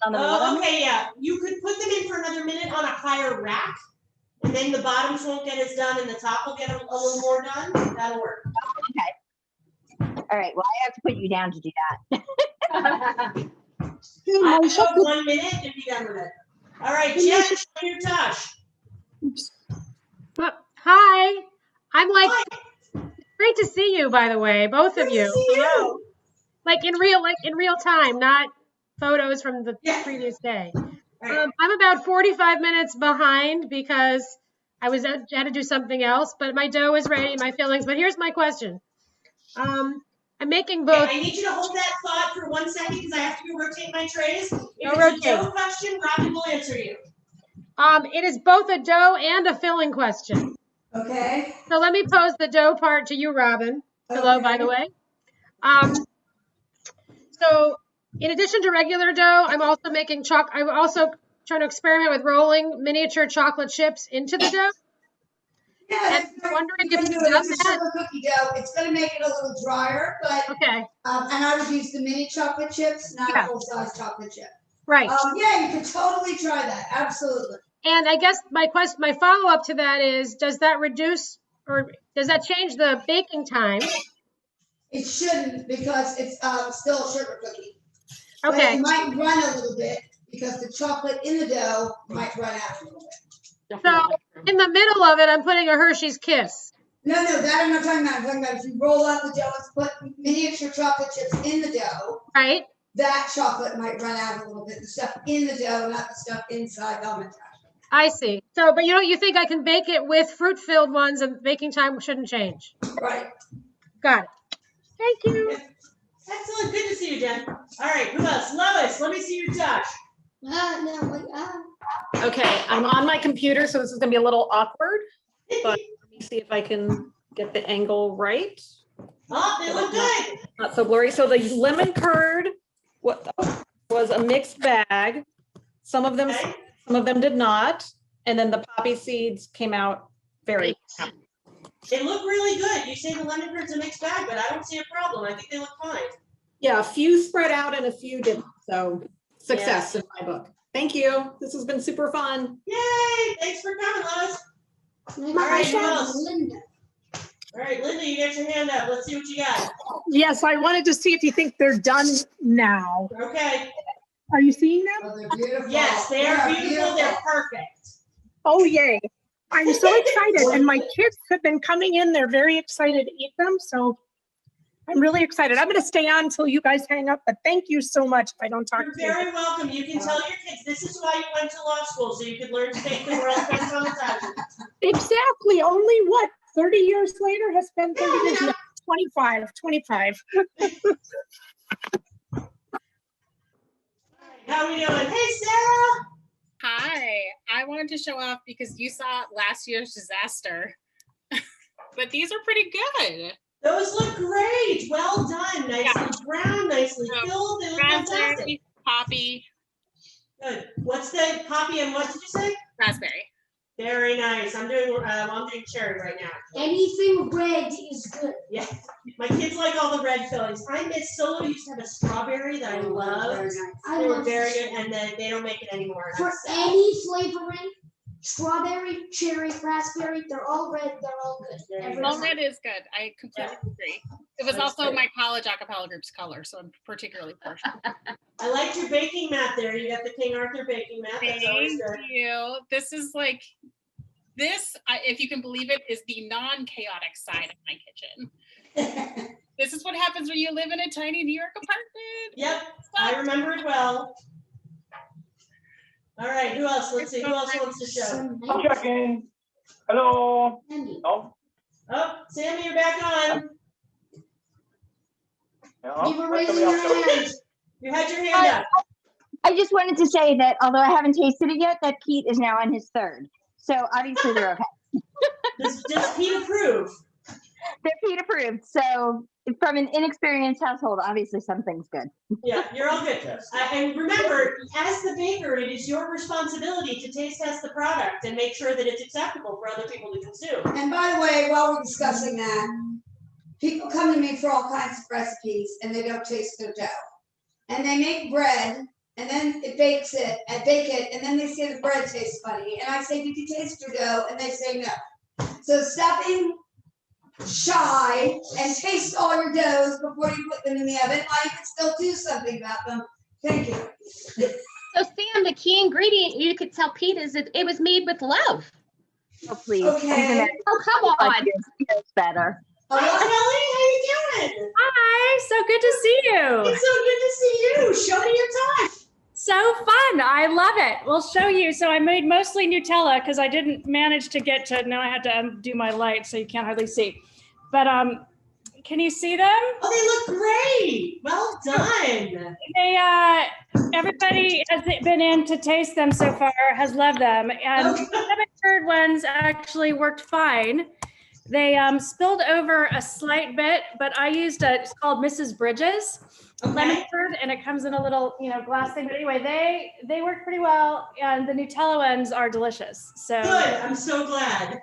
M: On the bottom?
A: Okay, yeah. You could put them in for another minute on a higher rack, and then the bottoms won't get as done, and the top will get a little more done. That'll work.
M: Okay. All right. Well, I have to put you down to do that.
A: I took 1 minute and be done with it. All right, Jen, show your Tosh.
I: Hi. I'm like, great to see you, by the way, both of you. Hello. Like in real time, not photos from the previous day. I'm about 45 minutes behind because I had to do something else, but my dough is ready, my fillings. But here's my question. I'm making both.
A: Okay, I need you to hold that thought for 1 second because I have to go rotate my trays. If it's
I: rotate.
A: a dough question, Robin will answer you.
I: It is both a dough and a filling question.
B: Okay.
I: So let me pose the dough part to you, Robin. Hello, by the way. So in addition to regular dough, I'm also making I'm also trying to experiment with rolling miniature chocolate chips into the dough.
B: Yeah,
I: I'm wondering if you've
B: do
I: done
B: it. It's a
I: that.
B: sugar cookie dough. It's going to make it a little drier, but
I: okay.
B: And I would use the mini chocolate chips, not a full size chocolate chip.
I: Right.
B: Yeah, you could totally try that. Absolutely.
I: And I guess my follow up to that is, does that reduce or does that change the baking time?
B: It shouldn't because it's still a sugar cookie.
I: Okay.
B: But it might run a little bit because the chocolate in the dough might run out a little bit.
I: So in the middle of it, I'm putting a Hershey's Kiss.
B: No, that I'm not talking about. I'm talking about if you roll out the dough and put miniature chocolate chips in the dough.
I: Right.
B: That chocolate might run out a little bit. The stuff in the dough, not the stuff inside the Hamantashen.
I: I see. So, but you think I can bake it with fruit-filled ones and baking time shouldn't change?
B: Right.
I: Got it. Thank you.
A: Excellent. Good to see you, Jen. All right, who else? Lois, let me see your Tosh.
Q: Okay, I'm on my computer, so this is gonna be a little awkward, but let me see if I can get the angle right.
A: Oh, they look good.
Q: Not so blurry. So the lemon curd was a mixed bag. Some of them did not. And then the poppy seeds came out very.
A: They look really good. You say the lemon curd's a mixed bag, but I don't see a problem. I think they look fine.
Q: Yeah, a few spread out and a few didn't. So success in my book. Thank you. This has been super fun.
A: Yay! Thanks for coming, Lois. All right, who else? All right, Linda, you got your hand up. Let's see what you got.
N: Yes, I wanted to see if you think they're done now.
A: Okay.
N: Are you seeing them?
B: Oh, they're beautiful.
A: Yes, they are beautiful. They're perfect.
N: Oh, yay. I'm so excited. And my kids have been coming in. They're very excited to eat them. So I'm really excited. I'm going to stay on until you guys hang up, but thank you so much if I don't talk
A: You're
N: to you.
A: very welcome. You can tell your kids this is why you went to law school, so you could learn to take the world best on the time.
N: Exactly. Only what? 30 years later has been 30 years. No, 25.
A: How are we doing? Hey, Sarah.
L: Hi. I wanted to show off because you saw last year's disaster. But these are pretty good.
A: Those look great. Well done. Nicely brown, nicely filled. They look fantastic.
L: Poppy.
A: Good. What's the poppy and what did you say?
L: Raspberry.
A: Very nice. I'm doing cherry right now.
C: Anything red is good.
A: Yeah. My kids like all the red fillings. I miss Solo used to have a strawberry that I loved. They were very good, and then they don't make it anymore.
C: For any flavoring, strawberry, cherry, raspberry, they're all red. They're all good.
L: All red is good. I completely agree. It was also my college acapella group's color, so I'm particularly partial.
A: I liked your baking mat there. You got the King Arthur baking mat. That's always good.
L: Thank you. This is like, if you can believe it, is the non-chaotic side of my kitchen. This is what happens when you live in a tiny New York apartment.
A: Yep, I remember it well. All right, who else? Let's see, who else wants to show?
E: I'm checking. Hello. Oh.
A: Oh, Sammy, you're back on.
E: No,
C: You were
E: let
C: raising
E: somebody
C: your
E: else go.
C: hand.
A: You had your hand up.
M: I just wanted to say that although I haven't tasted it yet, that Pete is now on his third. So obviously they're okay.
A: Does Pete approve?
M: They're Pete approved. So from an inexperienced household, obviously something's good.
A: Yeah, you're all good. And remember, as the baker, it is your responsibility to taste test the product and make sure that it's acceptable for other people to consume.
B: And by the way, while we're discussing that, people come to me for all kinds of recipes and they don't taste their dough. And they make bread and then it bakes it and bake it and then they say the bread tastes funny. And I say, did you taste your dough? And they say no. So stop being shy and taste all your doughs before you put them in the oven. I can still do something about them. Thank you.
S: So Sam, the key ingredient you could tell Pete is it was made with love.
M: Oh please.
B: Okay.
S: Oh come on.
M: It's better.
A: Hello, Kelly, how you doing?
H: Hi, so good to see you.
A: It's so good to see you. Show me your touch.
H: So fun. I love it. We'll show you. So I made mostly Nutella because I didn't manage to get to, now I had to undo my light so you can't hardly see. But can you see them?
A: Oh, they look great. Well done.
H: They everybody has been in to taste them so far, has loved them. And the lemon curd ones actually worked fine. They spilled over a slight bit, but I used it's called Mrs. Bridges lemon curd, and it comes in a little, glass thing. But anyway, they work pretty well, and the Nutella ones are delicious. So
A: good. I'm so glad.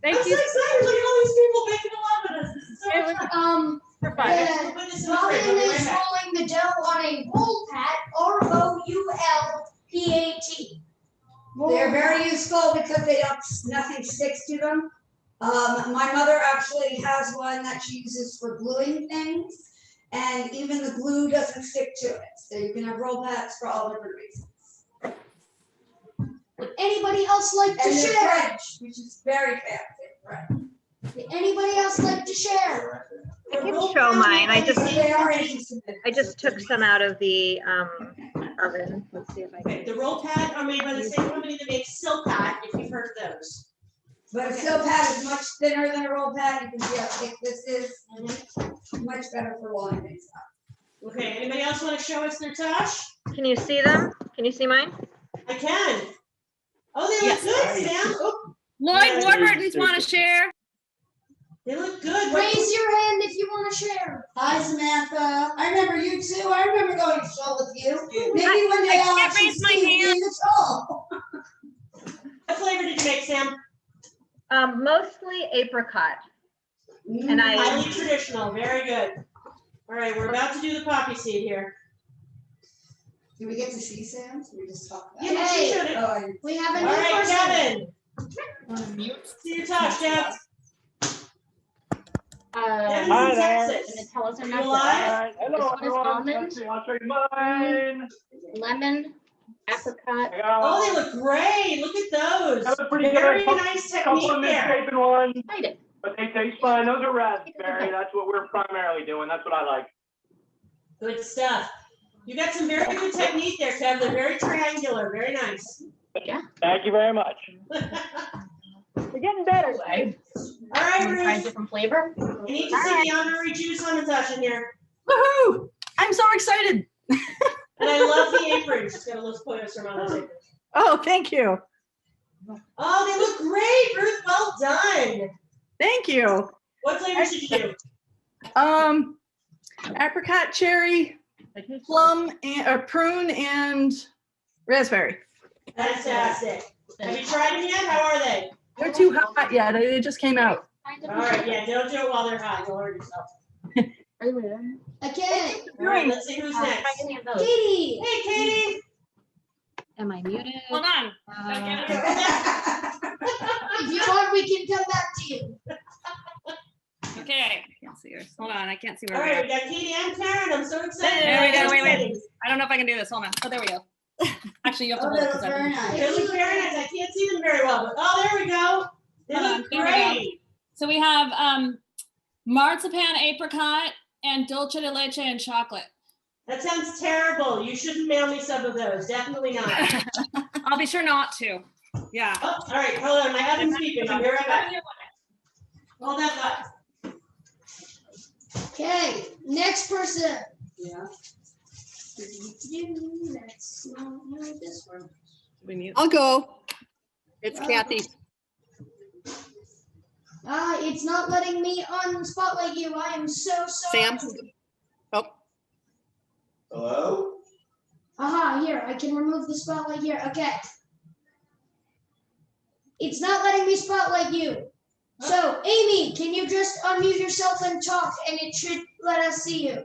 H: Thank
A: I'm
H: you.
A: so excited. Look at all these people making a lot with us. This is so
H: It was
A: fun.
C: Robin is rolling the dough on a roll pat, ROULPAT.
B: They're very useful because they don't, nothing sticks to them. My mother actually has one that she uses for gluing things, and even the glue doesn't stick to it. So you can have roll pats for all different reasons.
C: Would anybody else like to
B: And they're
C: share?
B: French, which is very fancy. Right.
C: Would anybody else like to share?
V: I can show mine. I
B: They are interested.
V: just took some out of the oven. Let's see if I
A: Okay,
V: can.
A: the roll pad are made by the same company that makes Silpat, if you've heard of those.
B: But a silk pad is much thinner than a roll pad. You can see how thick this is. Much better for rolling things up.
A: Okay, anybody else want to show us their Tosh?
V: Can you see them? Can you see mine?
A: I can. Oh, they look good, Sam. Oh,
H: Lloyd Warburton's want to share.
A: they look good.
C: Raise your hand if you want to share.
B: Hi, Samantha. I remember you too. I remember going to show with you. Maybe one day
H: I
B: I'll
H: can't
B: actually
H: raise my
B: see you
H: hand.
B: in the show.
A: What flavor did you make, Sam?
V: Mostly apricot. And I
A: Highly traditional. Very good. All right, we're about to do the poppy seed here.
B: Do we get to see Sam? We just talk about
A: Yeah, she showed it.
B: Oh,
C: We have a
A: All
C: new
A: right,
C: person.
A: Kevin. See your Tosh, Kev.
E: Hi
A: Kevin's in
E: there.
A: Texas.
S: Nutellas are
A: You
S: not
A: alive?
E: Hello,
S: This one is
E: everyone.
S: almond.
E: Let's see, I'll show you mine.
S: lemon, apricot.
A: Oh, they look great. Look at those.
E: That was pretty
A: Very
E: good.
A: nice
E: Couple
A: technique
E: of
A: there.
E: misshapen ones,
S: Tried it.
E: but they taste fine. Those are raspberry. That's what we're primarily doing. That's what I like.
A: Good stuff. You got some very good technique there, Kev. They're very triangular. Very nice.
S: Yeah.
E: Thank you very much.
S: We're getting better.
A: All right,
S: Try a
A: Ruth.
S: different flavor.
A: I need to see the honorary juice Hamantashen here.
T: Woohoo! I'm so excited.
A: And I love the apron. She's got a little photos from on those aprons.
T: Oh, thank you.
A: Oh, they look great, Ruth. Well done.
T: Thank you.
A: What flavors did you do?
T: Apricot, cherry, plum, and prune, and raspberry.
A: Fantastic. Have you tried them yet? How are they?
T: They're too hot yet. They just came out.
A: All right, yeah, don't do it while they're hot. You'll hurt yourself.
C: Okay.
A: All right, let's see who's next.
C: Katie.
A: Hey, Katie.
S: Am I muted?
H: Hold on.
C: If you want, we can come back to you.
H: Okay. I can't see yours. Hold on. I can't see where
A: All
H: we
A: right,
H: are.
A: we got Katie and Karen. I'm so excited.
H: There we go.
A: about
H: Wait,
A: these
H: wait.
A: things.
H: I don't know if I can do this. Hold on. Oh, there we go. Actually, you have to
B: Oh,
H: hold
B: they
H: it.
B: look
H: 'cause I
B: very
H: didn't-
B: nice.
A: They look very nice. I can't see them very well, but oh, there we go. They
H: Hold on,
A: look
H: there we go.
A: great.
H: So we have marzipan, apricot, and dulce de leche and chocolate.
A: That sounds terrible. You shouldn't mail me some of those. Definitely not.
H: I'll
L: be sure not to. Yeah.
A: Oh, all right, hold on, my husband's speaking, I'll be right back. Hold that thought.
C: Okay, next person.
B: Yeah.
C: Let's not know this one.
O: I'll go. It's Kathy.
C: It's not letting me on spotlight you. I am so sorry.
O: Sam. Oh.
P: Hello?
C: Aha, here, I can remove the spotlight here. Okay. It's not letting me spotlight you. So, Amy, can you just unmute yourself and talk, and it should let us see you.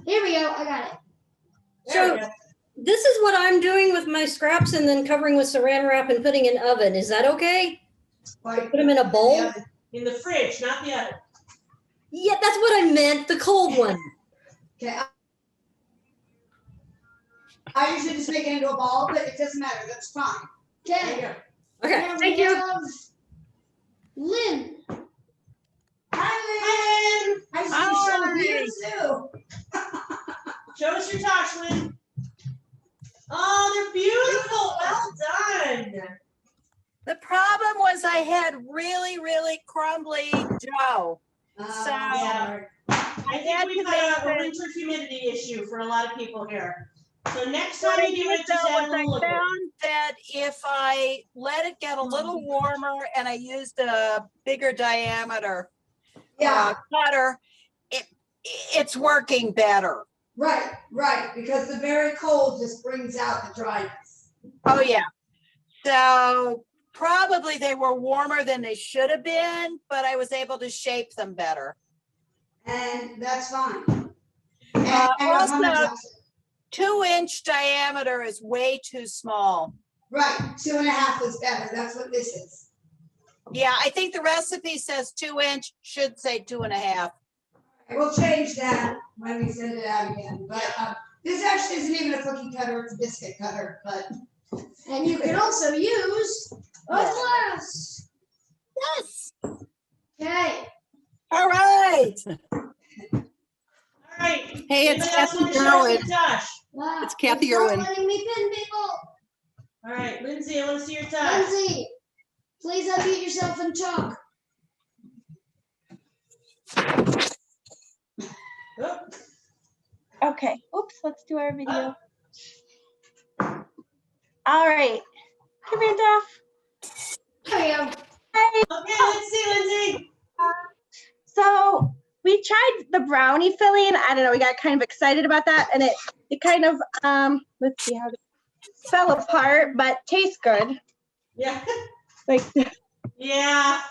C: Here we go, I got it.
X: So this is what I'm doing with my scraps and then covering with saran wrap and putting in oven. Is that okay? Put them in a bowl?
A: In the fridge, not the oven.
X: Yeah, that's what I meant, the cold one.
B: Okay. I usually just make it into a ball, but it doesn't matter. That's fine.
C: Okay.
X: Okay,
C: Now
X: thank
C: we
X: you.
C: have Lynn.
B: Hi, Lynn. I see you too.
A: Show us your Tosh, Lynn. Oh, they're beautiful. Well done.
R: The problem was I had really, really crumbly dough.
A: Yeah. I think we've got a winter humidity issue for a lot of people here. So next time you do it, just add a little liquid.
R: I found that if I let it get a little warmer and I used a bigger diameter cutter, it's working better.
B: Right, because the very cold just brings out the dryness.
R: Oh yeah. So probably they were warmer than they should have been, but I was able to shape them better.
B: And that's fine.
R: Also, 2-inch diameter is way too small.
B: Right, 2.5 is better. That's what this is.
R: Yeah, I think the recipe says 2-inch, should say 2.5.
B: We'll change that when we send it out again. But this actually isn't even a cookie cutter; it's a biscuit cutter. But
C: and you can also use a glass.
R: Yes.
C: Okay.
R: All right.
A: All right.
O: Hey, it's Kathy Irwin. It's Kathy Irwin.
C: Letting me pin people.
A: All right, Lindsay, I want to see your Tosh.
C: Lindsay, please unmute yourself and talk.
U: Okay, oops, let's do our video. All right, come here, Duff.
C: There we go.
U: Hi.
A: Okay, let's see, Lindsay.
U: So we tried the brownie filling. I don't know, we got kind of excited about that, and it kind of, let's see how it fell apart, but tastes good.
A: Yeah.
U: Like,
A: yeah.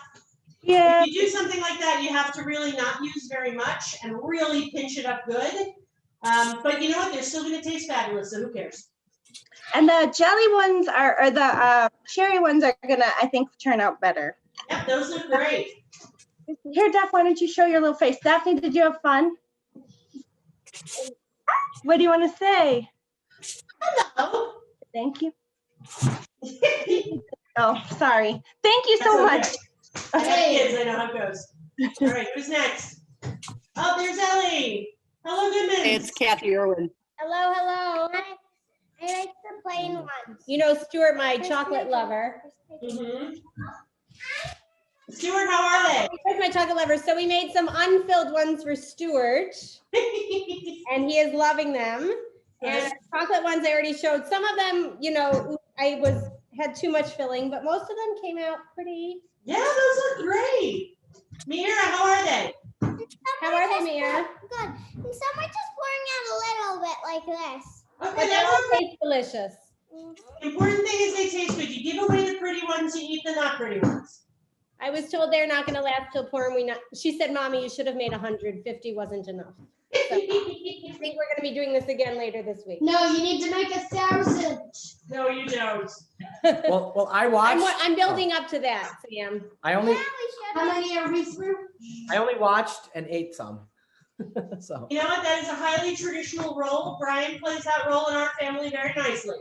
U: Yeah.
A: If you do something like that, you have to really not use very much and really pinch it up good. But you know what? They're still going to taste fabulous, so who cares?
U: And the jelly ones or the cherry ones are gonna, I think, turn out better.
A: Yep, those look great.
U: Here, Daph, why don't you show your little face? Daphne, did you have fun? What do you want to say?
A: Hello.
U: Thank you. Oh, sorry. Thank you so much.
A: I have kids, I know how it goes. All right, who's next? Oh, there's Ellie. Hello, Goodman.
O: Hey, it's Kathy Irwin.
K: Hello, hello. I like the plain ones.
S: You know, Stuart, my chocolate lover.
A: Mm-hmm. Stuart, how are they?
S: Here's my chocolate lover. So we made some unfilled ones for Stuart, and he is loving them. And chocolate ones I already showed. Some of them, you know, had too much filling, but most of them came out pretty.
A: Yeah, those look great. Mira, how are they?
S: How are they, Mia?
K: Good. And some are just pouring out a little bit like this.
A: Okay,
S: But they all taste delicious.
A: Important thing is they taste good. You give away the pretty ones, you eat the not pretty ones.
S: I was told they're not going to last till pouring. She said, "Mommy, you should have made 150. Wasn't enough." So, I think we're going to be doing this again later this week.
C: No, you need to make 1,000.
A: No, you don't.
Y: Well, I watched.
S: I'm building up to that, Sam.
Y: I only
C: How many are we through?
Y: watched and ate some. So.
A: You know what? That is a highly traditional role. Brian plays that role in our family very nicely.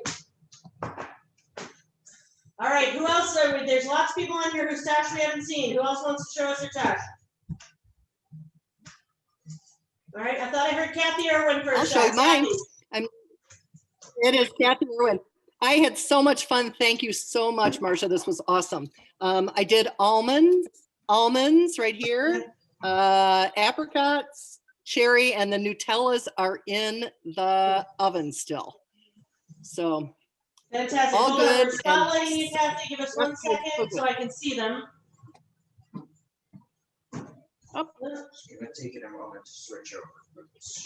A: All right, who else? There's lots of people on here whose Tosh we haven't seen. Who else wants to show us their Tosh? All right, I thought I heard Kathy Irwin first.
O: I'll show you mine. It is Kathy Irwin. I had so much fun. Thank you so much, Marsha. This was awesome. I did almonds right here, apricots, cherry, and the Nutellas are in the oven still. So
A: Fantastic.
O: all
A: Hold on,
O: good.
A: we're spotlighting you, Kathy. Give us 1 second so I can see them.
D: It's gonna take it a moment to switch over.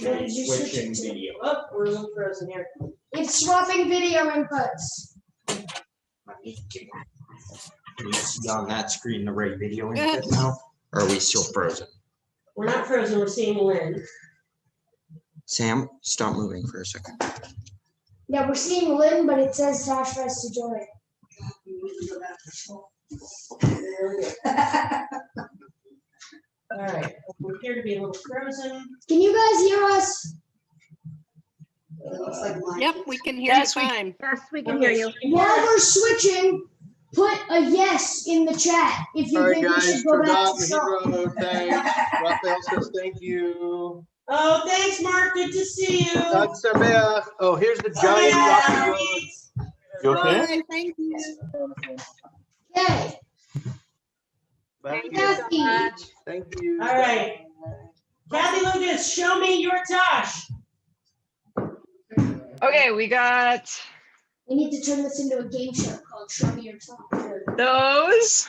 C: Where did you switch
D: Switching
C: it to?
D: video.
A: Oh, we're a little frozen here.
C: It's swapping video inputs.
D: Can you see on that screen the right video input now? Or are we still frozen?
A: We're not frozen, we're seeing Lynn.
D: Sam, stop moving for a second.
C: Yeah, we're seeing Lynn, but it says TashFest to join.
A: All right, we appear to be a little frozen.
C: Can you guys hear us?
O: Yep, we can hear you fine.
U: Yes, we can hear you.
C: While we're switching, put a yes in the chat if you
F: All right,
C: think we
F: guys,
C: should go back
F: forgot
C: to song.
F: Mahiro, thanks. Raphael says thank you.
A: Oh, thanks, Mark. Good to see you.
F: Chag Sameach. Oh, here's the giant rocky road. You okay?
O: Bye, thank you.
C: Okay.
F: Thank
C: Kathy.
F: you. Thank you.
A: All right. Kathy Lucas, show me your Tosh.
J: Okay, we got
C: We need to turn this into a game show called Show Me Your Song.
J: those.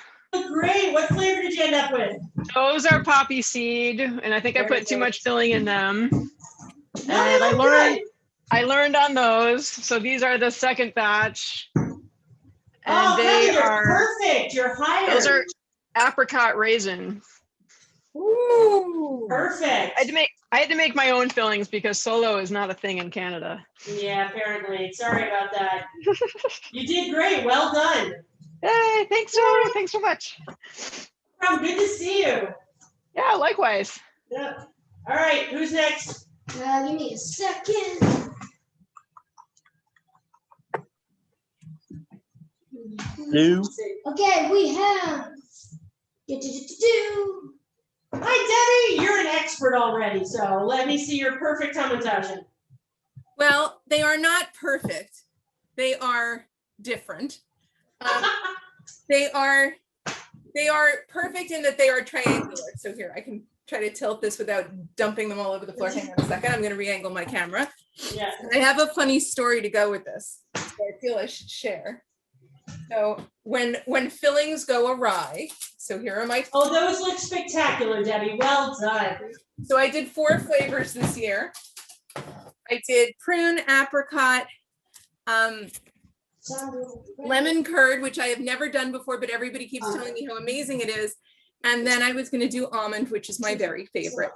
A: Great. What flavor did you end up with?
J: Those are poppy seed, and I think I put too much filling in them. And
A: No,
J: I learned on those. So these are the second batch. And
A: Oh,
J: they
A: Kathy, you're
J: are
A: perfect. You're hired.
J: those are apricot raisin.
A: Ooh, perfect.
J: I had to make my own fillings because solo is not a thing in Canada.
A: Yeah, apparently. Sorry about that. You did great. Well done.
J: Hey, thanks so much.
A: Good to see you.
J: Yeah, likewise.
A: Yeah. All right, who's next?
C: Give me a second. Okay, we have.
A: Hi, Debbie. You're an expert already, so let me see your perfect Hamantashen.
L: Well, they are not perfect. They are different. They are perfect in that they are triangular. So here, I can try to tilt this without dumping them all over the floor. Hang on a second. I'm going to re-angle my camera.
A: Yeah.
L: I have a funny story to go with this, so I feel I should share. So when fillings go awry, so here are my.
A: Oh, those look spectacular, Debbie. Well done.
L: So I did 4 flavors this year. I did prune, apricot, lemon curd, which I have never done before, but everybody keeps telling me how amazing it is. And then I was going to do almond, which is my very favorite.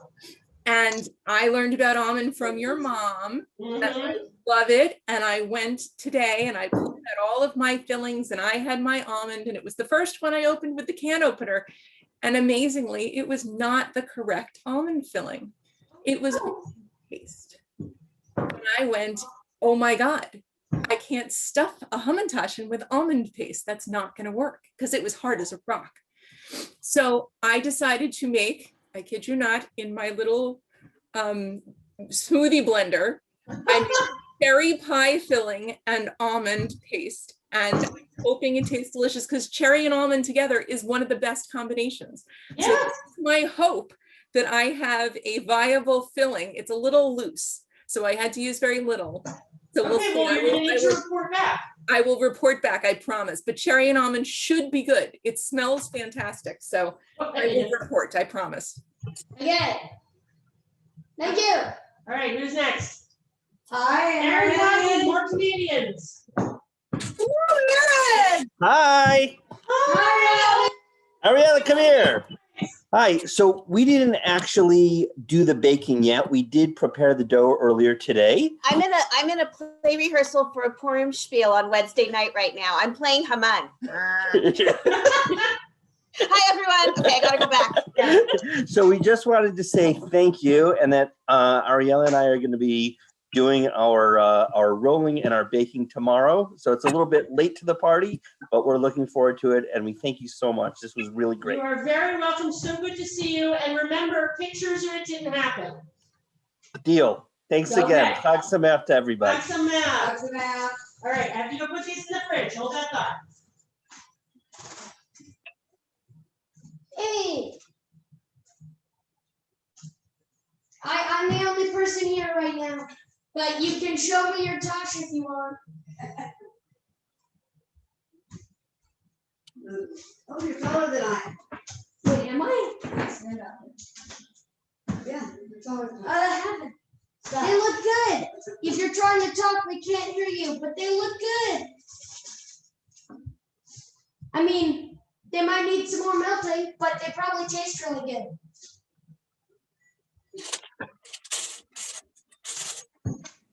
L: And I learned about almond from your mom. And I love it. And I went today and I pulled out all of my fillings and I had my almond, and it was the first one I opened with the can opener. And amazingly, it was not the correct almond filling. It was paste. And I went, oh my God, I can't stuff a Hamantashen with almond paste. That's not going to work, because it was hard as a rock. So I decided to make, I kid you not, in my little smoothie blender, I made cherry pie filling and almond paste. And I'm hoping it tastes delicious, because cherry and almond together is one of the best combinations. Yeah. So this is my hope that I have a viable filling. It's a little loose, so I had to use very little. So we'll see.
A: Well, you're gonna need to report back.
L: I will report back, I promise. But cherry and almond should be good. It smells fantastic. So I will report, I promise.
C: Again. Thank you.
A: All right, who's next?
B: Hi,
A: Aaron Johnson, more comedians.
P: Hi.
A: Hi.
P: Ariella, come here. Hi. So we didn't actually do the baking yet. We did prepare the dough earlier today.
W: I'm in a play rehearsal for a Purim spiel on Wednesday night right now. I'm playing Haman. Hi everyone. Okay, I gotta go back.
P: So we just wanted to say thank you, and that Ariella and I are going to be doing our rolling and our baking tomorrow. So it's a little bit late to the party, but we're looking forward to it, and we thank you so much. This was really great.
A: You are very welcome. So good to see you. And remember, pictures or it didn't happen.
P: Deal. Thanks again. Chag Sameach to everybody.
A: Chag Sameach. All right, I have to go put these in the fridge. Hold that thought.
C: Hey. I'm the only person here right now, but you can show me your Tosh if you want.
B: Oh, you're taller than I.
C: Wait, am I?
B: Yeah, you're taller than I.
C: I haven't. They look good. If you're trying to talk, they can't hear you, but they look good. I mean, they might need some more melting, but they probably taste really good.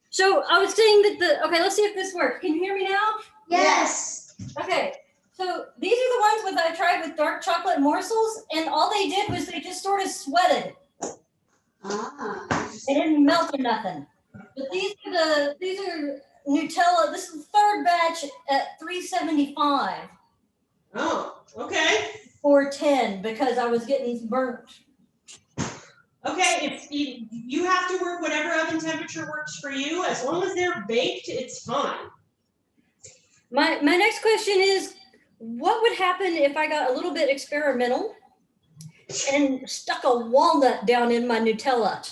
X: So I was saying that okay, let's see if this works. Can you hear me now?
C: Yes.
X: Okay, so these are the ones I tried with dark chocolate morsels, and all they did was they just sort of sweated. They didn't melt or nothing. But these are Nutella. This is the third batch at 375.
A: Oh, okay.
X: Or 10 because I was getting burnt.
A: Okay, if you have to work whatever oven temperature works for you. As long as they're baked, it's fine.
X: My next question is, what would happen if I got a little bit experimental and stuck a walnut down in my Nutella?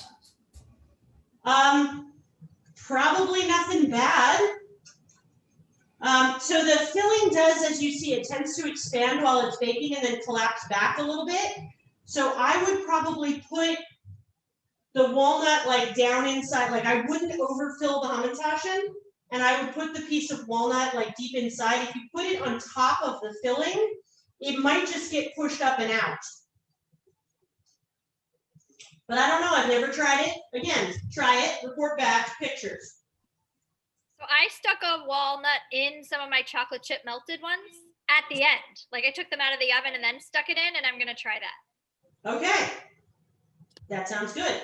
A: Probably nothing bad. So the filling does, as you see, it tends to expand while it's baking and then collapse back a little bit. So I would probably put the walnut like down inside, like I wouldn't overfill the Hamantashen, and I would put the piece of walnut like deep inside. If you put it on top of the filling, it might just get pushed up and out. But I don't know, I've never tried it. Again, try it, report back, pictures.
G: So I stuck a walnut in some of my chocolate chip melted ones at the end. Like I took them out of the oven and then stuck it in, and I'm gonna try that.
A: Okay, that sounds good.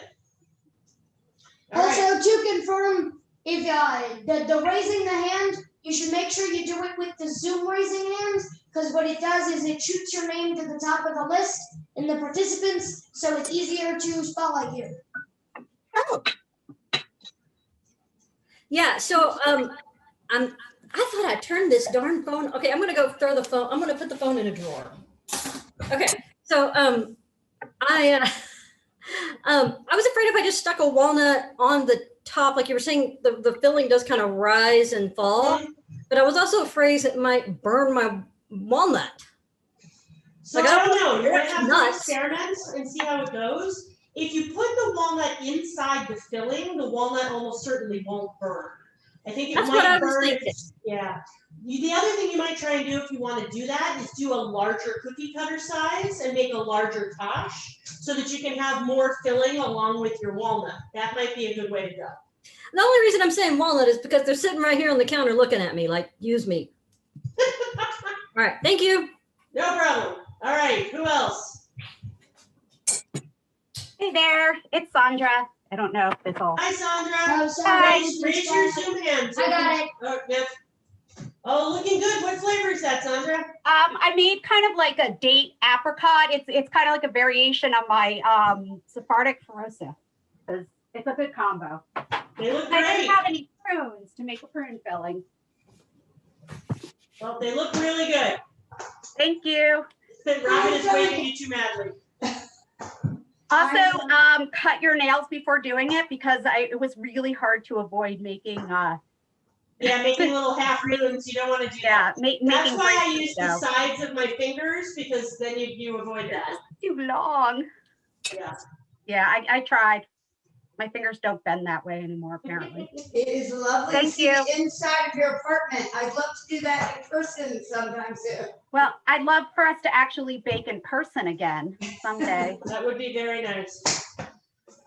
C: Also, to confirm, if the raising the hand, you should make sure you do it with the Zoom raising hands, because what it does is it shoots your name to the top of the list in the participants, so it's easier to spotlight you.
B: Oh.
X: Yeah, so I thought I turned this darn phone. Okay, I'm gonna go throw the phone. I'm gonna put the phone in a drawer. Okay, so I was afraid if I just stuck a walnut on the top, like you were saying, the filling does kind of rise and fall, but I was also afraid it might burn my walnut.
A: So like, I don't know, you're gonna have to experiment and see how it goes. If you put the walnut inside the filling, the walnut almost certainly won't burn. I think it
X: That's
A: might
X: what I was
A: burn.
X: thinking.
A: Yeah. The other thing you might try and do if you want to do that is do a larger cookie cutter size and make a larger Tosh so that you can have more filling along with your walnut. That might be a good way to go.
X: The only reason I'm saying walnut is because they're sitting right here on the counter looking at me like, use me. All right, thank you.
A: No problem. All right, who else?
I: Hey there, it's Sandra. I don't know if it's all.
A: Hi, Sandra.
C: Oh,
I: Hi.
A: Raise your Zoom hand.
C: I got it.
A: Oh, yep. Oh, looking good. What flavor is that, Sandra?
I: I made kind of like a date apricot. It's kind of like a variation of my Sephardic Farosa. It's a good combo.
A: They look
I: I
A: great.
I: didn't have any prunes to make a prune filling.
A: Well, they look really good.
I: Thank you.
A: Robin is waving you too madly.
I: Also, cut your nails before doing it because it was really hard to avoid making.
A: Yeah, making little half moons. You don't want to do that. That's why I use the sides of my fingers because then you avoid that.
I: Too long.
A: Yeah.
I: Yeah, I tried. My fingers don't bend that way anymore, apparently.
B: It is lovely to see the inside of your apartment. I'd love to do that in person sometime soon.
I: Well, I'd love for us to actually bake in person again someday.
A: That would be very nice.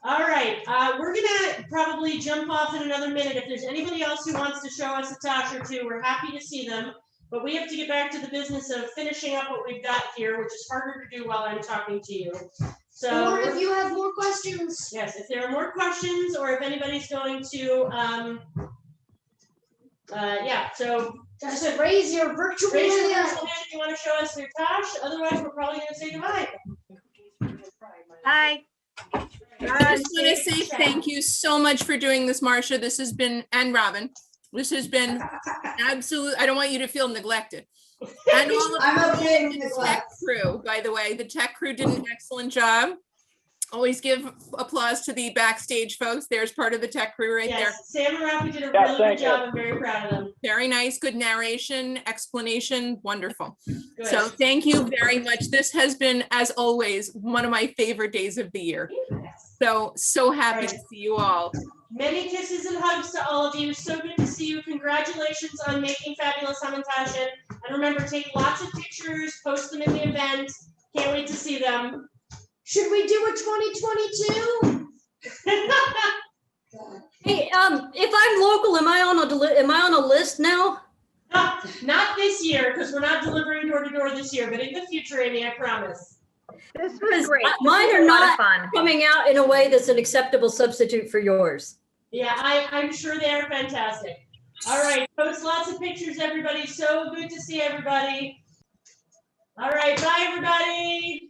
A: All right, we're gonna probably jump off in another minute. If there's anybody else who wants to show us a Tosh or two, we're happy to see them. But we have to get back to the business of finishing up what we've got here, which is harder to do while I'm talking to you. So,
C: or if you have more questions.
A: Yes, if there are more questions, or if anybody's going to, yeah. So
C: just raise your virtual hand
A: if you want to show us your Tosh. Otherwise, we're probably going to say goodbye.
I: Hi.
L: I just want to say thank you so much for doing this, Marsha. This has been, and Robin. This has been absolute. I don't want you to feel neglected. And all of
B: I'm okay with
L: the
B: neglect.
L: tech crew, by the way, the tech crew did an excellent job. Always give applause to the backstage folks. There's part of the tech crew right there.
A: Yes, Sam and Rafi did a
F: Yeah,
A: really
F: thank
A: good job.
F: you.
A: I'm very proud of them.
L: Very nice, good narration, explanation, wonderful.
A: Good.
L: So thank you very much. This has been, as always, one of my favorite days of the year. So happy to see you all.
A: Many kisses and hugs to all of you. So good to see you. Congratulations on making fabulous Hamantashen. And remember, take lots of pictures, post them in the event. Can't wait to see them.
C: Should we do a 2022?
X: Hey, if I'm local, am I on a list now?
A: Not this year, because we're not delivering door to door this year, but in the future, Amy, I promise.
X: This was great. Mine are not coming out in a way that's an acceptable substitute for yours.
A: Yeah, I'm sure they are fantastic. All right, post lots of pictures, everybody. So good to see everybody. All right, bye, everybody.